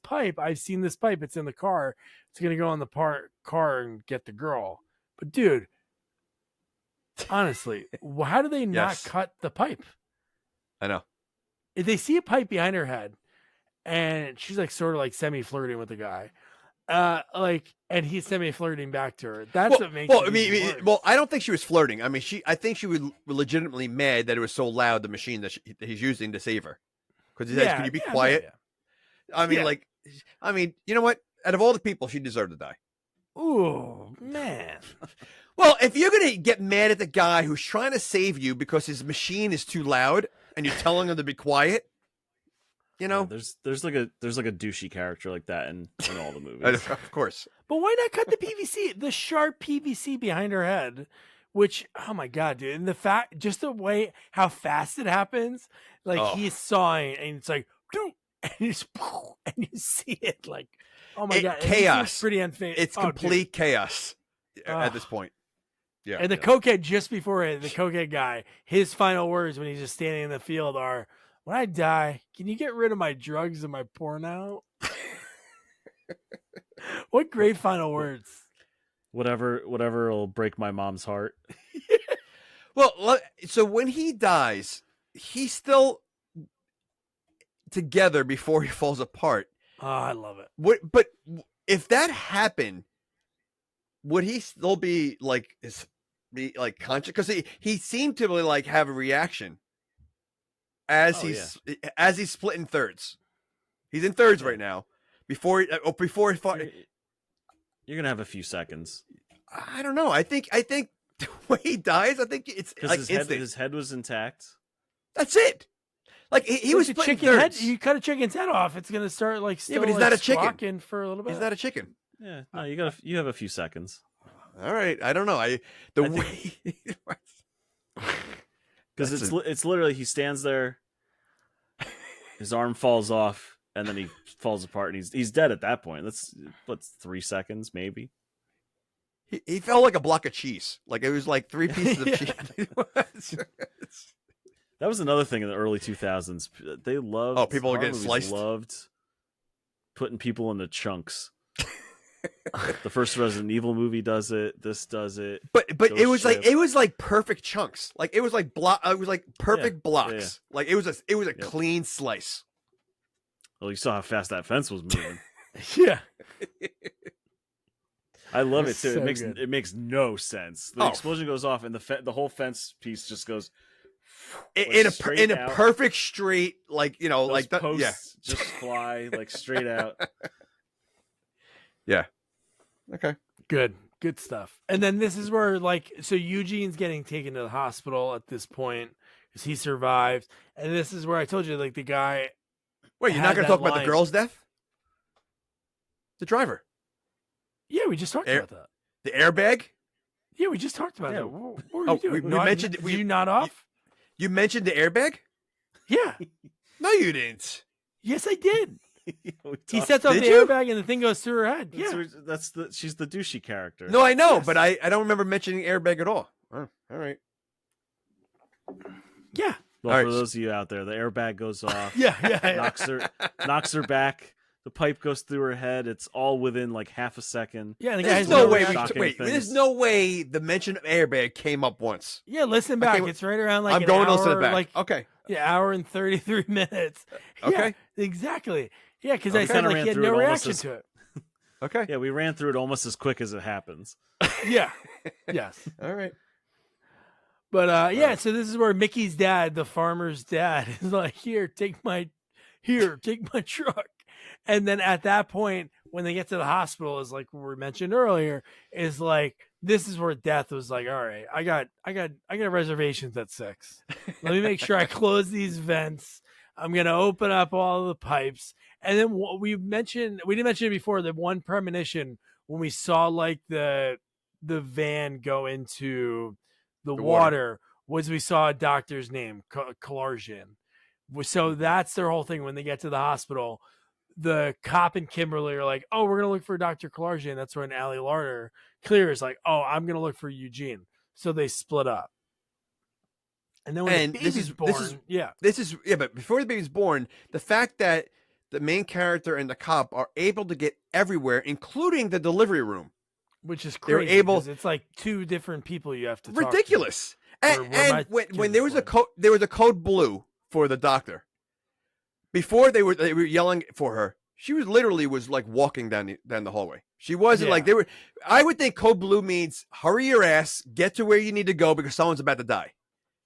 pipe, I've seen this pipe, it's in the car, it's gonna go in the car and get the girl. But dude, honestly, how do they not Yes. cut the pipe? I know. If they see a pipe behind her head and she's like sort of like semi-flirting with the guy, and he's semi-flirting back to her, that's what makes it even worse. I don't think she was flirting. I mean, I think she was legitimately mad that it was so loud, the machine that he's using to save her. Because he says, "Can you be quiet?" Yeah. I mean, you know what? Out of all the people, she deserved to die. Ooh, man. Well, if you're gonna get mad at the guy who's trying to save you because his machine is too loud and you're telling him to be quiet, you know, There's like a douchey character like that in all the movies. of course. But why not cut the PVC, the sharp PVC behind her head? Which, oh my god, dude! And the fact, just the way how fast it happens, like he's sawing, and it's like, and you see it, like, oh my god, chaos, pretty unfair. It's complete chaos at this point. Yeah, and the cokehead just before it, the cokehead guy, his final words when he's just standing in the field are, "When I die, can you get rid of my drugs and my porn out?" What great final words! Whatever will break my mom's heart. Well, so when he dies, he's still together before he falls apart. Oh, I love it. But if that happened, would he still be like conscious? Because he seemed to really like have a reaction as he's split in thirds. He's in thirds right now. Before he fought. You're gonna have a few seconds. I don't know. I think when he dies, I think it's like his head was intact. That's it. Like he was split in thirds. You cut a chicken's head off, it's gonna start like still, but he's like, not a chicken. squawking for a little bit. He's not a chicken. Yeah, no, you have a few seconds. All right, I don't know. Because it's literally he stands there, his arm falls off, and then he falls apart, and he's dead at that point. What's 3 seconds maybe. He fell like a block of cheese. Like it was like 3 pieces of cheese. That was another thing in the early 2000s. They loved. Oh, people were horror getting movies sliced. Loved putting people into chunks. The first Resident Evil movie does it. This does it. But it was like perfect chunks. Like it was like It was like perfect blocks. Yeah. Like it was a clean slice. Well, you saw how fast that fence was moving. Yeah. I love it too. So It makes no sense. The explosion goes off, and the whole fence piece just goes in a perfect straight, like Those like that. posts Yeah, just fly like straight out. Yeah. Okay. Good stuff. And then this is where so Eugene's getting taken to the hospital at this point because he survived. And this is where I told you, like, the guy. Wait, you're not going to talk about the girl's death? The driver. Yeah, we just talked about that. The airbag? Yeah, we just talked about that. What were you doing? We mentioned. Did you not off? You mentioned the airbag? Yeah. No, you didn't. Yes, I did. He sets off Did the you? airbag and the thing goes through her head. Yeah. She's the douchey character. No, I know, Yes. but I don't remember mentioning airbag at all. Oh, all right. Yeah. Well, All for right. those of you out there, the airbag goes off. Yeah. knocks her back. The pipe goes through her head. It's all within like half a second. Yeah. And the There's guy's no way. reaction. shocking Wait, things. there's no way the mention of airbag came up once. Yeah, listen back. Okay, It's right around like I'm an going hour, to listen to it back. like Okay. hour and 33 minutes. Okay. Yeah, exactly. Yeah, because Okay. I said Kinda like ran he had through no it almost reaction as- to it. Okay. Yeah, we ran through it almost as quick as it happens. Yeah. Yes. All right. But yeah, so this is where Mickey's dad, the farmer's dad, is like, take my truck. And then at that point, when they get to the hospital, is like we mentioned earlier, is like this is where Death was like, all right, I got reservations at 6. Let me make sure I close these vents. I'm gonna open up all the pipes. And then we didn't mention it before, the one premonition when we saw like the van go into the water was we saw a doctor's name, Kalarjian. So that's their whole thing when they get to the hospital. The cop and Kimberly are like, oh, we're going to look for Dr. Kalarjian. That's when Allie Larder Clear is like, oh, I'm going to look for Eugene. So they split up. And then when the baby's born, But before the baby's born, the fact that the main character and the cop are able to get everywhere, including the delivery room, which is They're crazy. able- 'cause it's like 2 different people you have to talk to. ridiculous. Where And my when kids there was a born. there was a code blue for the doctor. Before they were yelling for her, she was literally like walking down the hallway. She wasn't like they were. I would think code blue means hurry your ass, get to where you need to go because someone's about to die.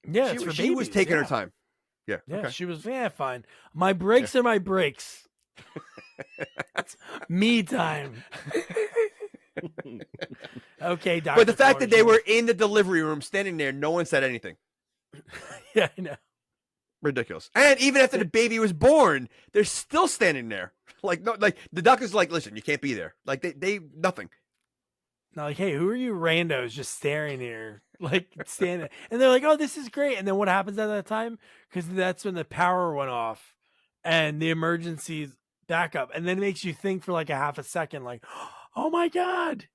Yeah, it's for She was babies, taking her yeah. time. Yeah. Yeah, Okay. she was fine. My breaks are my breaks. Me time. Okay, Dr. But the fact that they Kalarjian. were in the delivery room standing there, no one said anything. Yeah, I know. Ridiculous. And even after the baby was born, they're still standing there. Like no, like the doctor's like, listen, you can't be there. Like they nothing. Now, like, hey, who are you randos just staring here? Like, standing. And they're like, oh, this is great. And then what happens at that time? Because that's when the power went off and the emergency backup. And then it makes you think for like a half a second, like, oh my God,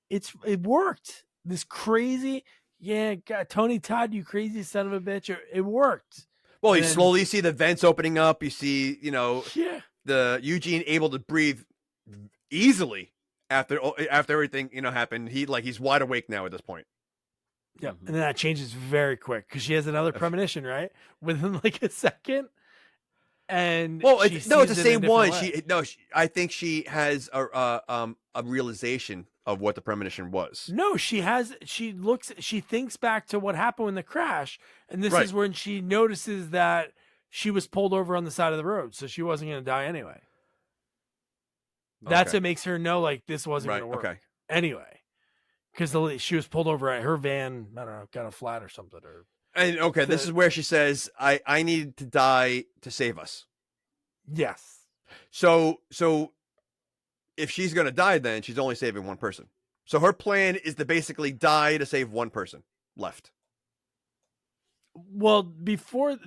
it worked. This crazy, God, Tony Todd, you crazy son of a bitch. It worked. Well, you And- slowly see the vents opening up. You see, Yeah. the Eugene able to breathe easily after everything happened. He's wide awake now at this point. Yeah. And then that changes very quick because she has another premonition, right? Within like a second. And Well, she it's sees the it in a same different one. way. I think she has a realization of what the premonition was. No, she thinks back to what happened in the crash. And this Right. is when she notices that she was pulled over on the side of the road. So she wasn't going to die anyway. That's Okay. what makes her know, like, this wasn't Right. going to work Okay. anyway. Because she was pulled over at her van, I don't know, got a flat or something. Or And okay, this is where she says, "I needed to die to save us." yes. So if she's gonna die, then she's only saving one person. So her plan is to basically die to save one person left. Well, before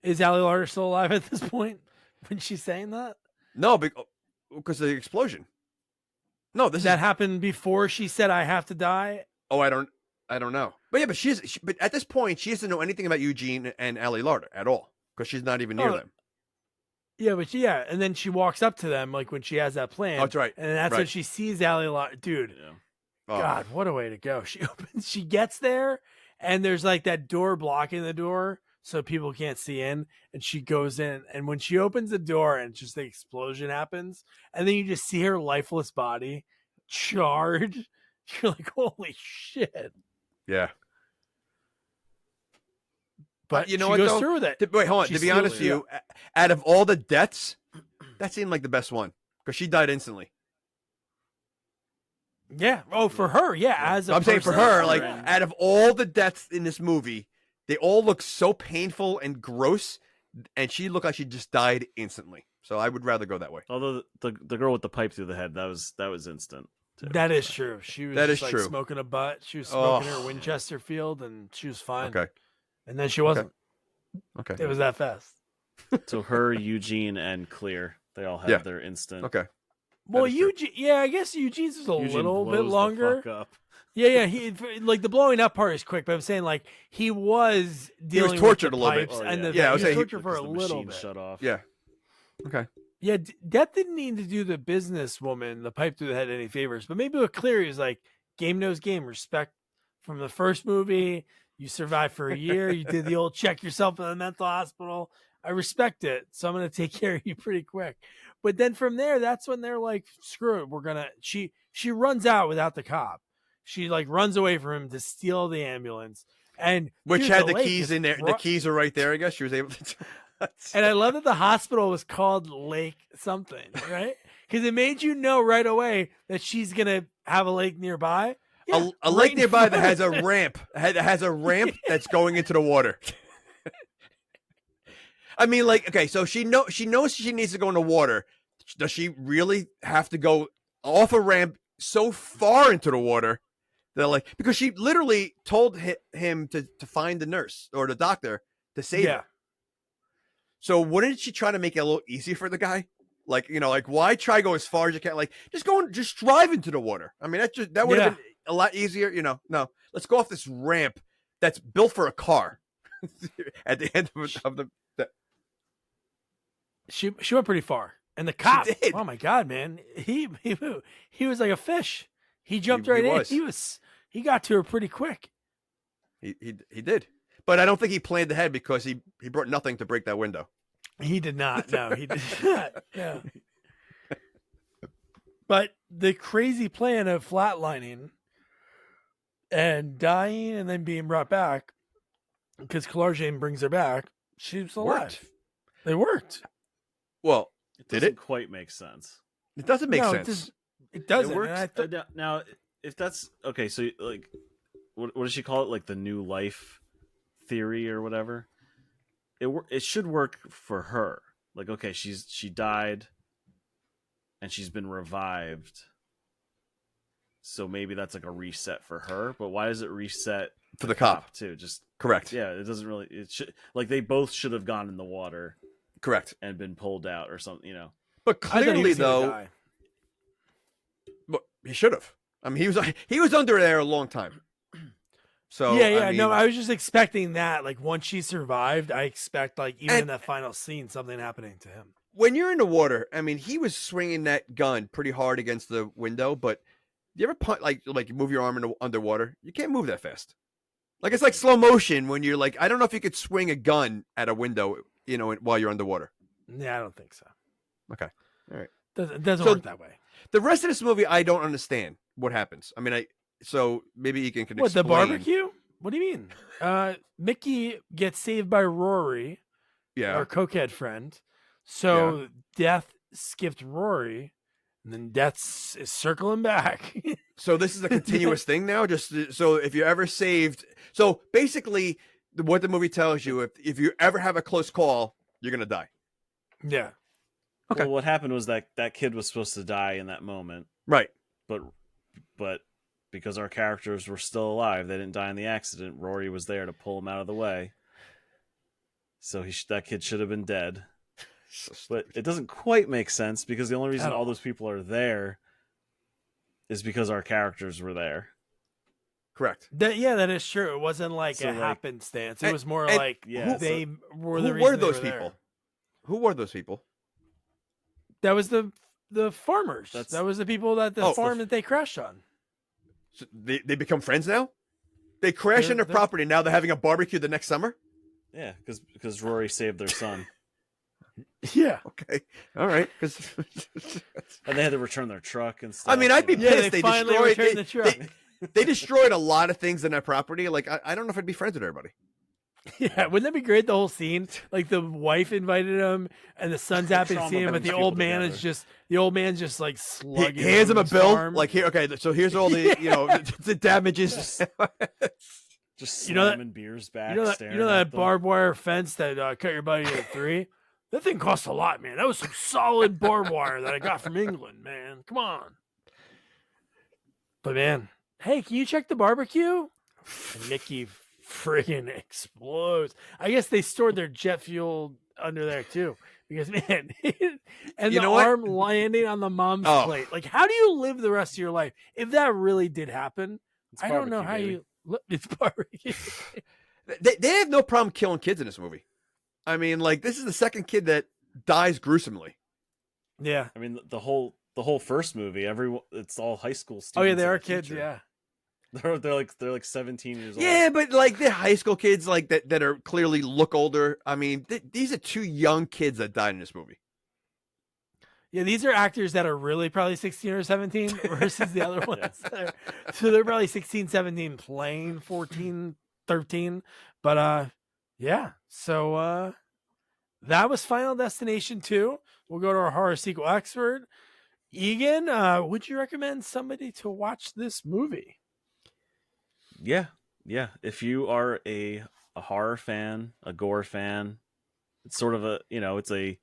is Allie Larder still alive at this point when she's saying that? No, because of the explosion. No, this That is. happened before she said, I have to die. Oh, I don't know. But yeah, but at this point, she doesn't know anything about Eugene and Allie Larder at all because she's not even near Oh, them. Yeah, and then she walks up to them like when she has that plan. Oh, that's right. And that's when Right. she sees Allie Larder. Dude, Yeah. Oh. God, what a way to go. She gets there and there's like that door blocking the door so people can't see in. And she goes in, and when she opens the door and just the explosion happens, and then you just see her lifeless body charred. You're like, holy shit. Yeah. But you know she what, goes though? through with it. Wait, hold on. She To be still- honest with you, out of all the deaths, that seemed like the best one because she died instantly. Yeah. Oh, for her, yeah. As a I'm saying for person, her, like yeah. out of all the deaths in this movie, they all look so painful and gross, and she looked like she just died instantly. So I would rather go that way. Although the girl with the pipe through the head, that was instant. Too. That is true. She was That just, is like, true. smoking a butt. She was smoking Oh. her Winchester Field, and she was fine. Okay. And then she wasn't. Okay. It was that fast. So her, Eugene, and Clear, They all have Yeah. their instant. Okay. Well, is true. Eugene, yeah, I guess Eugene's is a Eugene little bit blows the longer. fuck up. Yeah, he like the blowing up part is quick, but I'm saying like he was dealing tortured with a the little bit. pipes Oh, and yeah. the Yeah, I was he was saying he- tortured for a the little machine bit. shut off. Yeah. Okay. Yeah, Death didn't need to do the businesswoman, the pipe through the head, any favors. But maybe with Cleary, is like game knows game. Respect from the first movie. You survived for a year. You did the old check yourself in the mental hospital. I respect it, so I'm gonna take care of you pretty quick. But then from there, that's when they're like, screw it. We're gonna. She runs out without the cop. She like runs away from him to steal the ambulance, and Which dude, had the lake keys is in there. The keys are right there. I guess she was able to. And I love that the hospital was called Lake something, right? Because it made you know right away that she's gonna have a lake nearby. Yeah, a right lake in nearby front that has a of it. ramp. Has a ramp that's going into the water. I mean, like, okay, so she knows she needs to go in the water. Does she really have to go off a ramp so far into the water that, like, because she literally told him to find the nurse or the doctor to save her. So wouldn't she try to make it a little easier for the guy? Like, like why try go as far as you can? Like, just drive into the water. I mean, that would have been a lot easier. No, let's go off this ramp that's built for a car. At the end of the She went pretty far, and the cop. did. Oh my god, man! He was like a fish. He jumped right in. He got to her pretty quick. He did, but I don't think he planned ahead because he brought nothing to break that window. He did not. No, he did not. No. But the crazy plan of flatlining and dying and then being brought back, because Clarjane brings her back, she's alive. They worked. Well, It did doesn't it? quite make sense. It doesn't make No, sense. It doesn't. It and I works. thought- Now, if that's okay, so like, what does she call it? Like the new life theory or whatever. It should work for her. Like, okay, she died, and she's been revived. So maybe that's like a reset for her. But why does it reset For the cop too? Just correct. yeah, it doesn't really. It should like they both should have gone in the water Correct. and been pulled out or something. But I thought he clearly, was gonna though, die. he should have. I mean, he was under there a long time. So yeah. I mean, No, I was just expecting that. Like once she survived, I expect like even in that final scene, something happening to him. when you're in the water, I mean, he was swinging that gun pretty hard against the window. But you ever like you move your arm in the underwater? You can't move that fast. Like it's like slow motion when you're like, I don't know if you could swing a gun at a window, while you're underwater. Yeah, I don't think so. Okay, all right. Doesn't So- work that way. The rest of this movie, I don't understand what happens. I mean, so maybe Egan can What, the explain. barbecue? What do you mean? Mickey gets saved by Rory, Yeah. our cokehead friend. So Death skipped Rory, and then Death is circling back. So this is a continuous thing now. Just so if you're ever saved, so basically, what the movie tells you, if you ever have a close call, you're gonna die. Yeah. Okay. Well, what happened was that kid was supposed to die in that moment, Right. but because our characters were still alive, they didn't die in the accident. Rory was there to pull him out of the way, so that kid should have been dead. So But it doesn't quite make sense because the only reason At all all. those people are there is because our characters were there. correct. That is true. It wasn't like So, a like- happenstance. It and- was more and like yeah, they were the Who reason were they those there. people? Who were those people? That was the farmers. That's- That was the people that the Oh, farm that they crashed on. So they become friends now. They crash on their They're- property. Now they're having a barbecue the next summer. Yeah, because Rory saved their son, Yeah. Okay, all right. Because and they had to return their truck and stuff. I mean, I'd be Yeah, pissed. they They finally destroyed. returned the truck. They destroyed a lot of things in that property. Like I don't know if I'd be friends with everybody. Yeah, wouldn't that be great? The whole scene, like the wife invited him, and the son's happy to see him, but the Trauma old brings man people is just like He slugging. hands him a his bill. farm. Like here, okay. So here's all the the damages. just You know that- slamming beers back. you know that staring at that them. barbed wire fence that cut your buddy to 3. That thing cost a lot, man. That was some solid barbed wire that I got from England, man. Come on. But man, hey, can you check the barbecue? And Mickey friggin' explodes. I guess they stored their jet fuel under there too. because man, and You the know what? arm landing on the mom's Oh. plate. Like, how do you live the rest of your life if that really did happen? It's I don't know barbecue, how baby. you. It's barbecue. They have no problem killing kids in this movie. I mean, like this is the second kid that dies gruesomely. Yeah. I mean, the whole first movie, everyone, it's all high school students. Oh yeah, they and are a kids. teacher. Yeah. They're like 17 years old. Yeah, but like they're high school kids, like that are clearly look older. I mean, these are two young kids that died in this movie. Yeah, these are actors that are really probably 16 or 17 versus the other ones. So they're probably 16, 17 playing 14, 13. But yeah. So that was Final Destination 2. We'll go to our horror sequel expert. Egan, would you recommend somebody to watch this movie? Yeah. If you are a horror fan, a gore fan, it's sort of it's a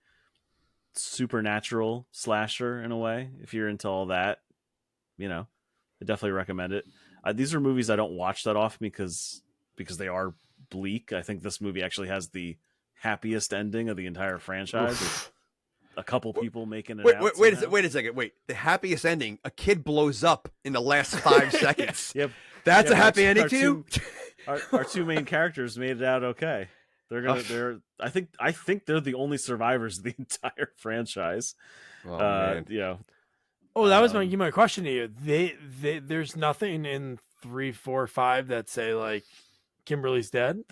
supernatural slasher in a way. If you're into all that, I definitely recommend it. These are movies I don't watch that often because they are bleak. I think this movie actually has the happiest ending of the entire franchise. With a couple people making it out. Wait a second. Wait, the happiest ending: a kid blows up in the last 5 seconds. Yep, that's a happy ending to you. Our two main characters made it out okay. I think they're the only survivors of the entire franchise. Oh, man. Oh, that was my question to you. They there's nothing in 3, 4, 5 that say like Kimberly's dead.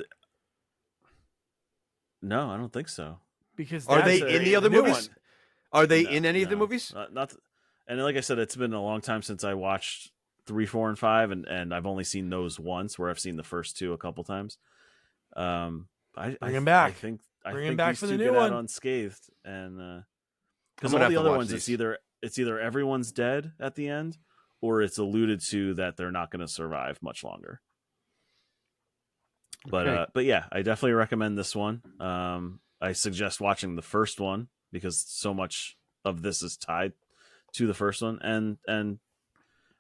No, I don't think so. Because Are they in the other movies? one. Are they in any of the movies? Not. And like I said, it's been a long time since I watched 3, 4, and 5, and I've only seen those once. Where I've seen the first 2 a couple times. Bring him back. I think Bring him back these for two the new get out one. unscathed, and because I'm gonna all the have to other watch ones, these. it's either everyone's dead at the end, or it's alluded to that they're not going to survive much longer. Okay. But yeah, I definitely recommend this one. I suggest watching the first one because so much of this is tied to the first one, and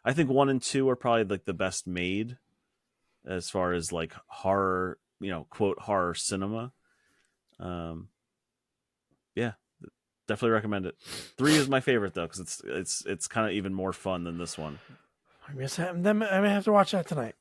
I think 1 and 2 are probably like the best made as far as like horror, quote horror cinema. Yeah, definitely recommend it. 3 is my favorite though because it's kind of even more fun than this one. I may have to watch that tonight.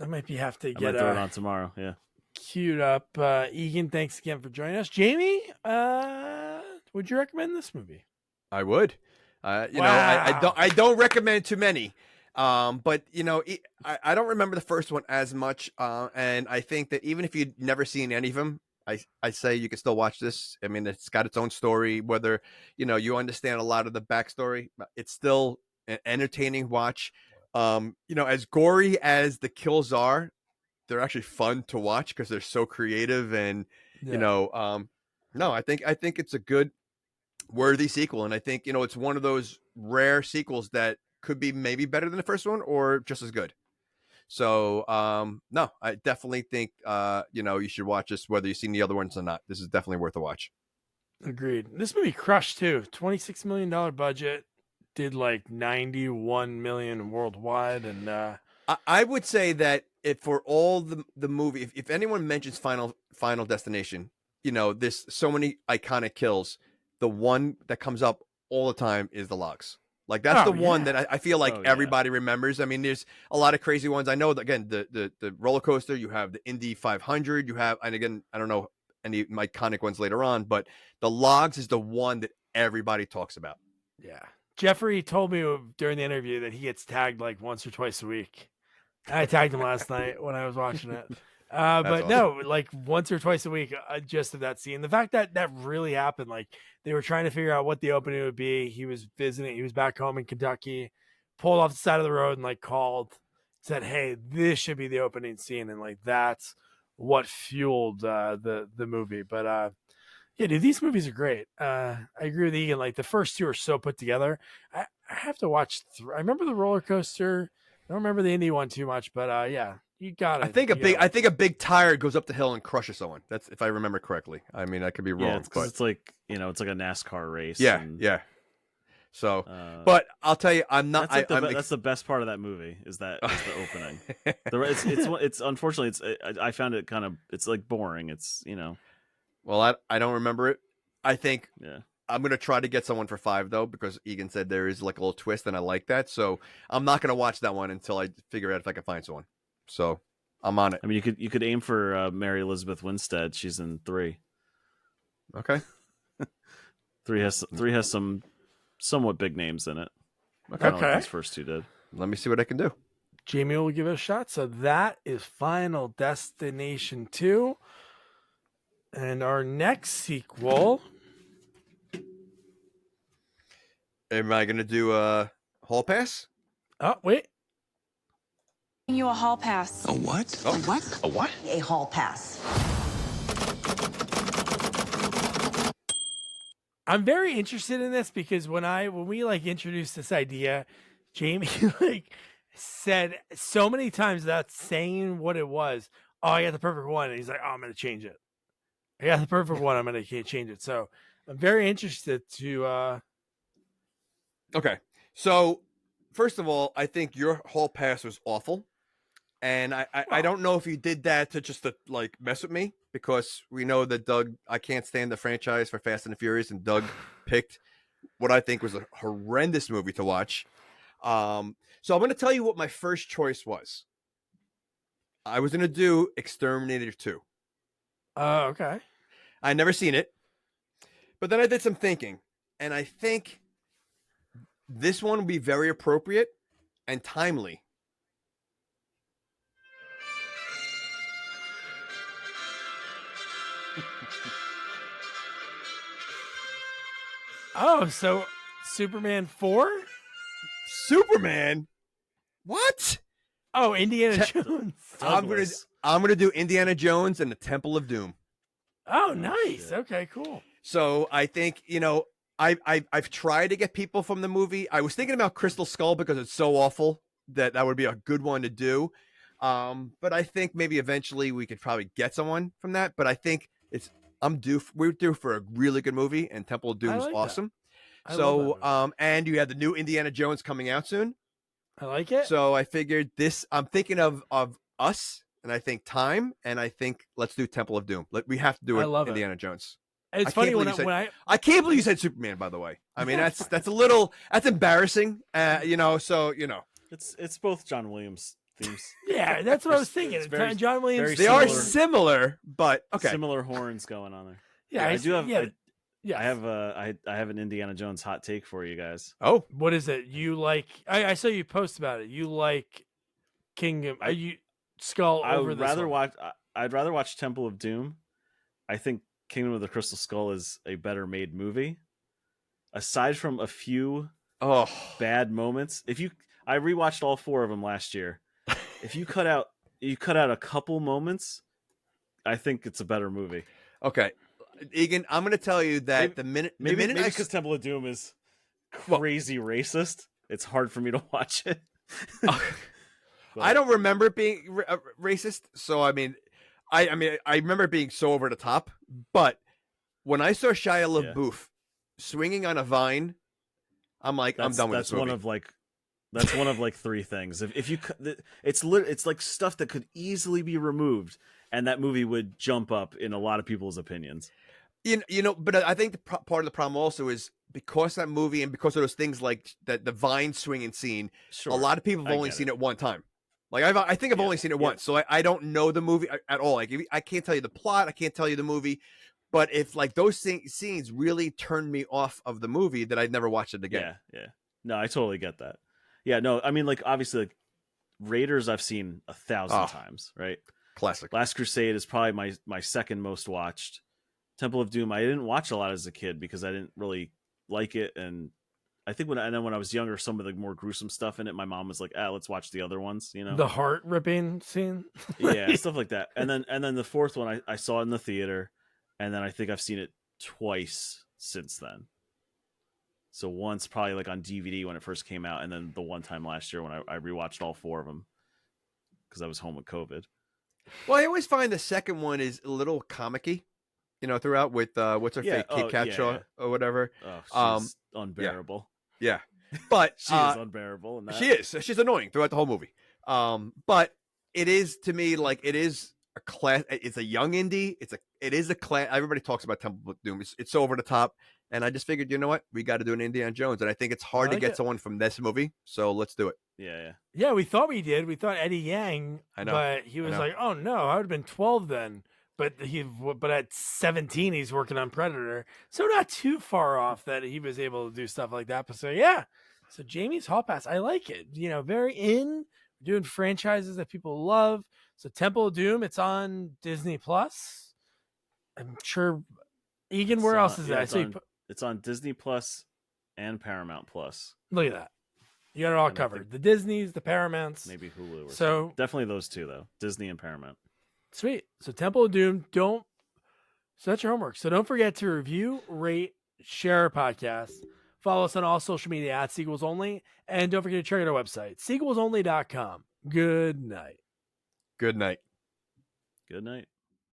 I might have to I get might throw it on tomorrow. Yeah. queued up. Egan, thanks again for joining us. Jamie, would you recommend this movie? I would. I don't recommend too many. But I don't remember the first one as much. And I think that even if you'd never seen any of them, I say you can still watch this. I mean, it's got its own story. Whether you understand a lot of the backstory, it's still an entertaining watch. As gory as the kills are, they're actually fun to watch because they're so creative and no, I think it's a good worthy sequel, and I think it's one of those rare sequels that could be maybe better than the first one or just as good. So no, I definitely think you should watch this whether you've seen the other ones or not. This is definitely worth a watch. Agreed. This movie crushed too. $26 million budget, did like 91 million worldwide, and I would say that if for all the movie, if anyone mentions Final Destination, there's so many iconic kills. The one that comes up all the time is the logs. Like that's the one that I feel like everybody remembers. I mean, there's a lot of crazy ones. I know that, again, the roller coaster, you have the Indy 500, you have, and again, I don't know any iconic ones later on, but the logs is the one that everybody talks about. yeah. Jeffrey told me during the interview that he gets tagged like once or twice a week. I tagged him last night when I was watching it. But awesome. No, like once or twice a week, just of that scene. The fact that really happened, like they were trying to figure out what the opening would be. He was back home in Kentucky, pulled off the side of the road and like called, said, "Hey, this should be the opening scene," and like that's what fueled the movie. But yeah, dude, these movies are great. I agree with Egan. Like the first 2 are so put together. I have to watch. I remember the roller coaster. I don't remember the Indy one too much, but yeah, you got it. I think a big tire goes up the hill and crushes someone. That's if I remember correctly. I mean, I could be wrong. Yeah, because it's like it's like a NASCAR race. Yeah, yeah. So, but I'll tell you, I'm not. That's the best part of that movie is the opening. It's unfortunately I found it kind of it's like boring. It's Well, I don't remember it. I think Yeah. I'm gonna try to get someone for 5 though, because Egan said there is like a little twist, and I like that. So I'm not gonna watch that one until I figure out if I can find someone. So I'm on it. I mean, you could aim for Mary Elizabeth Winstead. She's in 3. Okay. 3 has some somewhat big names in it. Okay. Kind of like these first 2 did. Let me see what I can do. Jamie will give it a shot. So that is Final Destination 2. And our next sequel. Am I gonna do a hall pass? Oh, wait. You a hall pass. A what? Oh. A what? A what? A hall pass. I'm very interested in this because when we like introduced this idea, Jamie like said so many times without saying what it was. Oh, I got the perfect one. And he's like, oh, I'm going to change it. I got the perfect one. I'm going to change it. So I'm very interested to. Okay. So first of all, I think your hall pass was awful. And I don't know if you did that to like mess with me, because we know that Doug, I can't stand the franchise for Fast and the Furious, and Doug picked what I think was a horrendous movie to watch. So I'm going to tell you what my first choice was. I was going to do Exterminator 2. Okay. I never seen it, but then I did some thinking, and I think this one would be very appropriate and timely. Oh, so Superman 4? Superman? What? Oh, Indiana Jones. I'm gonna do Indiana Jones and the Temple of Doom. Oh, nice. Okay, cool. So I think, I've tried to get people from the movie. I was thinking about Crystal Skull because it's so awful that would be a good one to do. But I think maybe eventually we could probably get someone from that. But I think we're due for a really good movie, and Temple of Doom is awesome. And you have the new Indiana Jones coming out soon. I like it. So I figured I'm thinking of us, and I think time, and I think let's do Temple of Doom. We have to do it. Indiana Jones. It's funny I can't believe you said Superman. By the way, I mean that's embarrassing. It's both John Williams themes. Yeah, that's what I was thinking. very- John Williams. They are similar, but okay. Similar horns going on there. Yeah, I do have. Yeah, I have an Indiana Jones hot take for you guys. Oh, what is it? You like? I saw you post about it. You like Kingdom? Are you Skull over this? I'd rather watch Temple of Doom. I think Kingdom of the Crystal Skull is a better made movie. Aside from a few bad moments, I rewatched all 4 of them last year. If you cut out a couple moments, I think it's a better movie. Okay, Egan, I'm going to tell you that maybe because Temple of Doom is crazy racist, it's hard for me to watch it. I don't remember it being racist, so I mean, I remember it being so over the top. But when I saw Shia LaBeouf swinging on a vine, I'm like, I'm done with this movie. That's one of like 3 things. If you, it's like stuff that could easily be removed, and that movie would jump up in a lot of people's opinions. But I think part of the problem also is because that movie and because of those things like the vine swinging scene, a lot of people have only seen it one time. Like I think I've only seen it once, so I don't know the movie at all. Like I can't tell you the plot, I can't tell you the movie. But if like those scenes really turned me off of the movie, that I'd never watch it again. Yeah. No, I totally get that. Yeah, no, I mean, like obviously, like Raiders, I've seen 1,000 times, right? Classic. Last Crusade is probably my second most watched. Temple of Doom, I didn't watch a lot as a kid because I didn't really like it, and I think when I was younger, some of the more gruesome stuff in it, my mom was like, let's watch the other ones, the heart ripping scene. Yeah, stuff like that. And then the 4th one I saw in the theater, and then I think I've seen it twice since then. So once probably like on DVD when it first came out, and then the one time last year when I rewatched all 4 of them because I was home with COVID. Well, I always find the second one is a little comicky, throughout with what's her face, Kate Catshaw or whatever. Oh, she's unbearable. Yeah. But she is unbearable in that. She is. She's annoying throughout the whole movie. But it is, to me, like, it is a class. It's a young indie. It is a class. Everybody talks about Temple of Doom. It's over the top, and I just figured, you know what, we got to do an Indiana Jones, and I think it's hard to get someone from this movie, so let's do it. Yeah. We thought we did. We thought Eddie Yang, I know, but he was like, "Oh no, I would have been 12 then." But at 17, he's working on Predator, so not too far off that he was able to do stuff like that. But so Jamie's Hall Pass, I like it. Very doing franchises that people love. So Temple of Doom, it's on Disney Plus. I'm sure. Egan, where else is that? It's on Disney Plus and Paramount Plus. Look at that. You got it all covered. The Disneys, the Paramounts. Maybe Hulu. Or so something. Definitely those two, though. Disney and Paramount. Sweet. So Temple of Doom, so that's your homework. So don't forget to review, rate, share our podcast. Follow us on all social media at Sequels Only. And don't forget to check out our website, sequelsonly.com. Good night. Good night. Good night.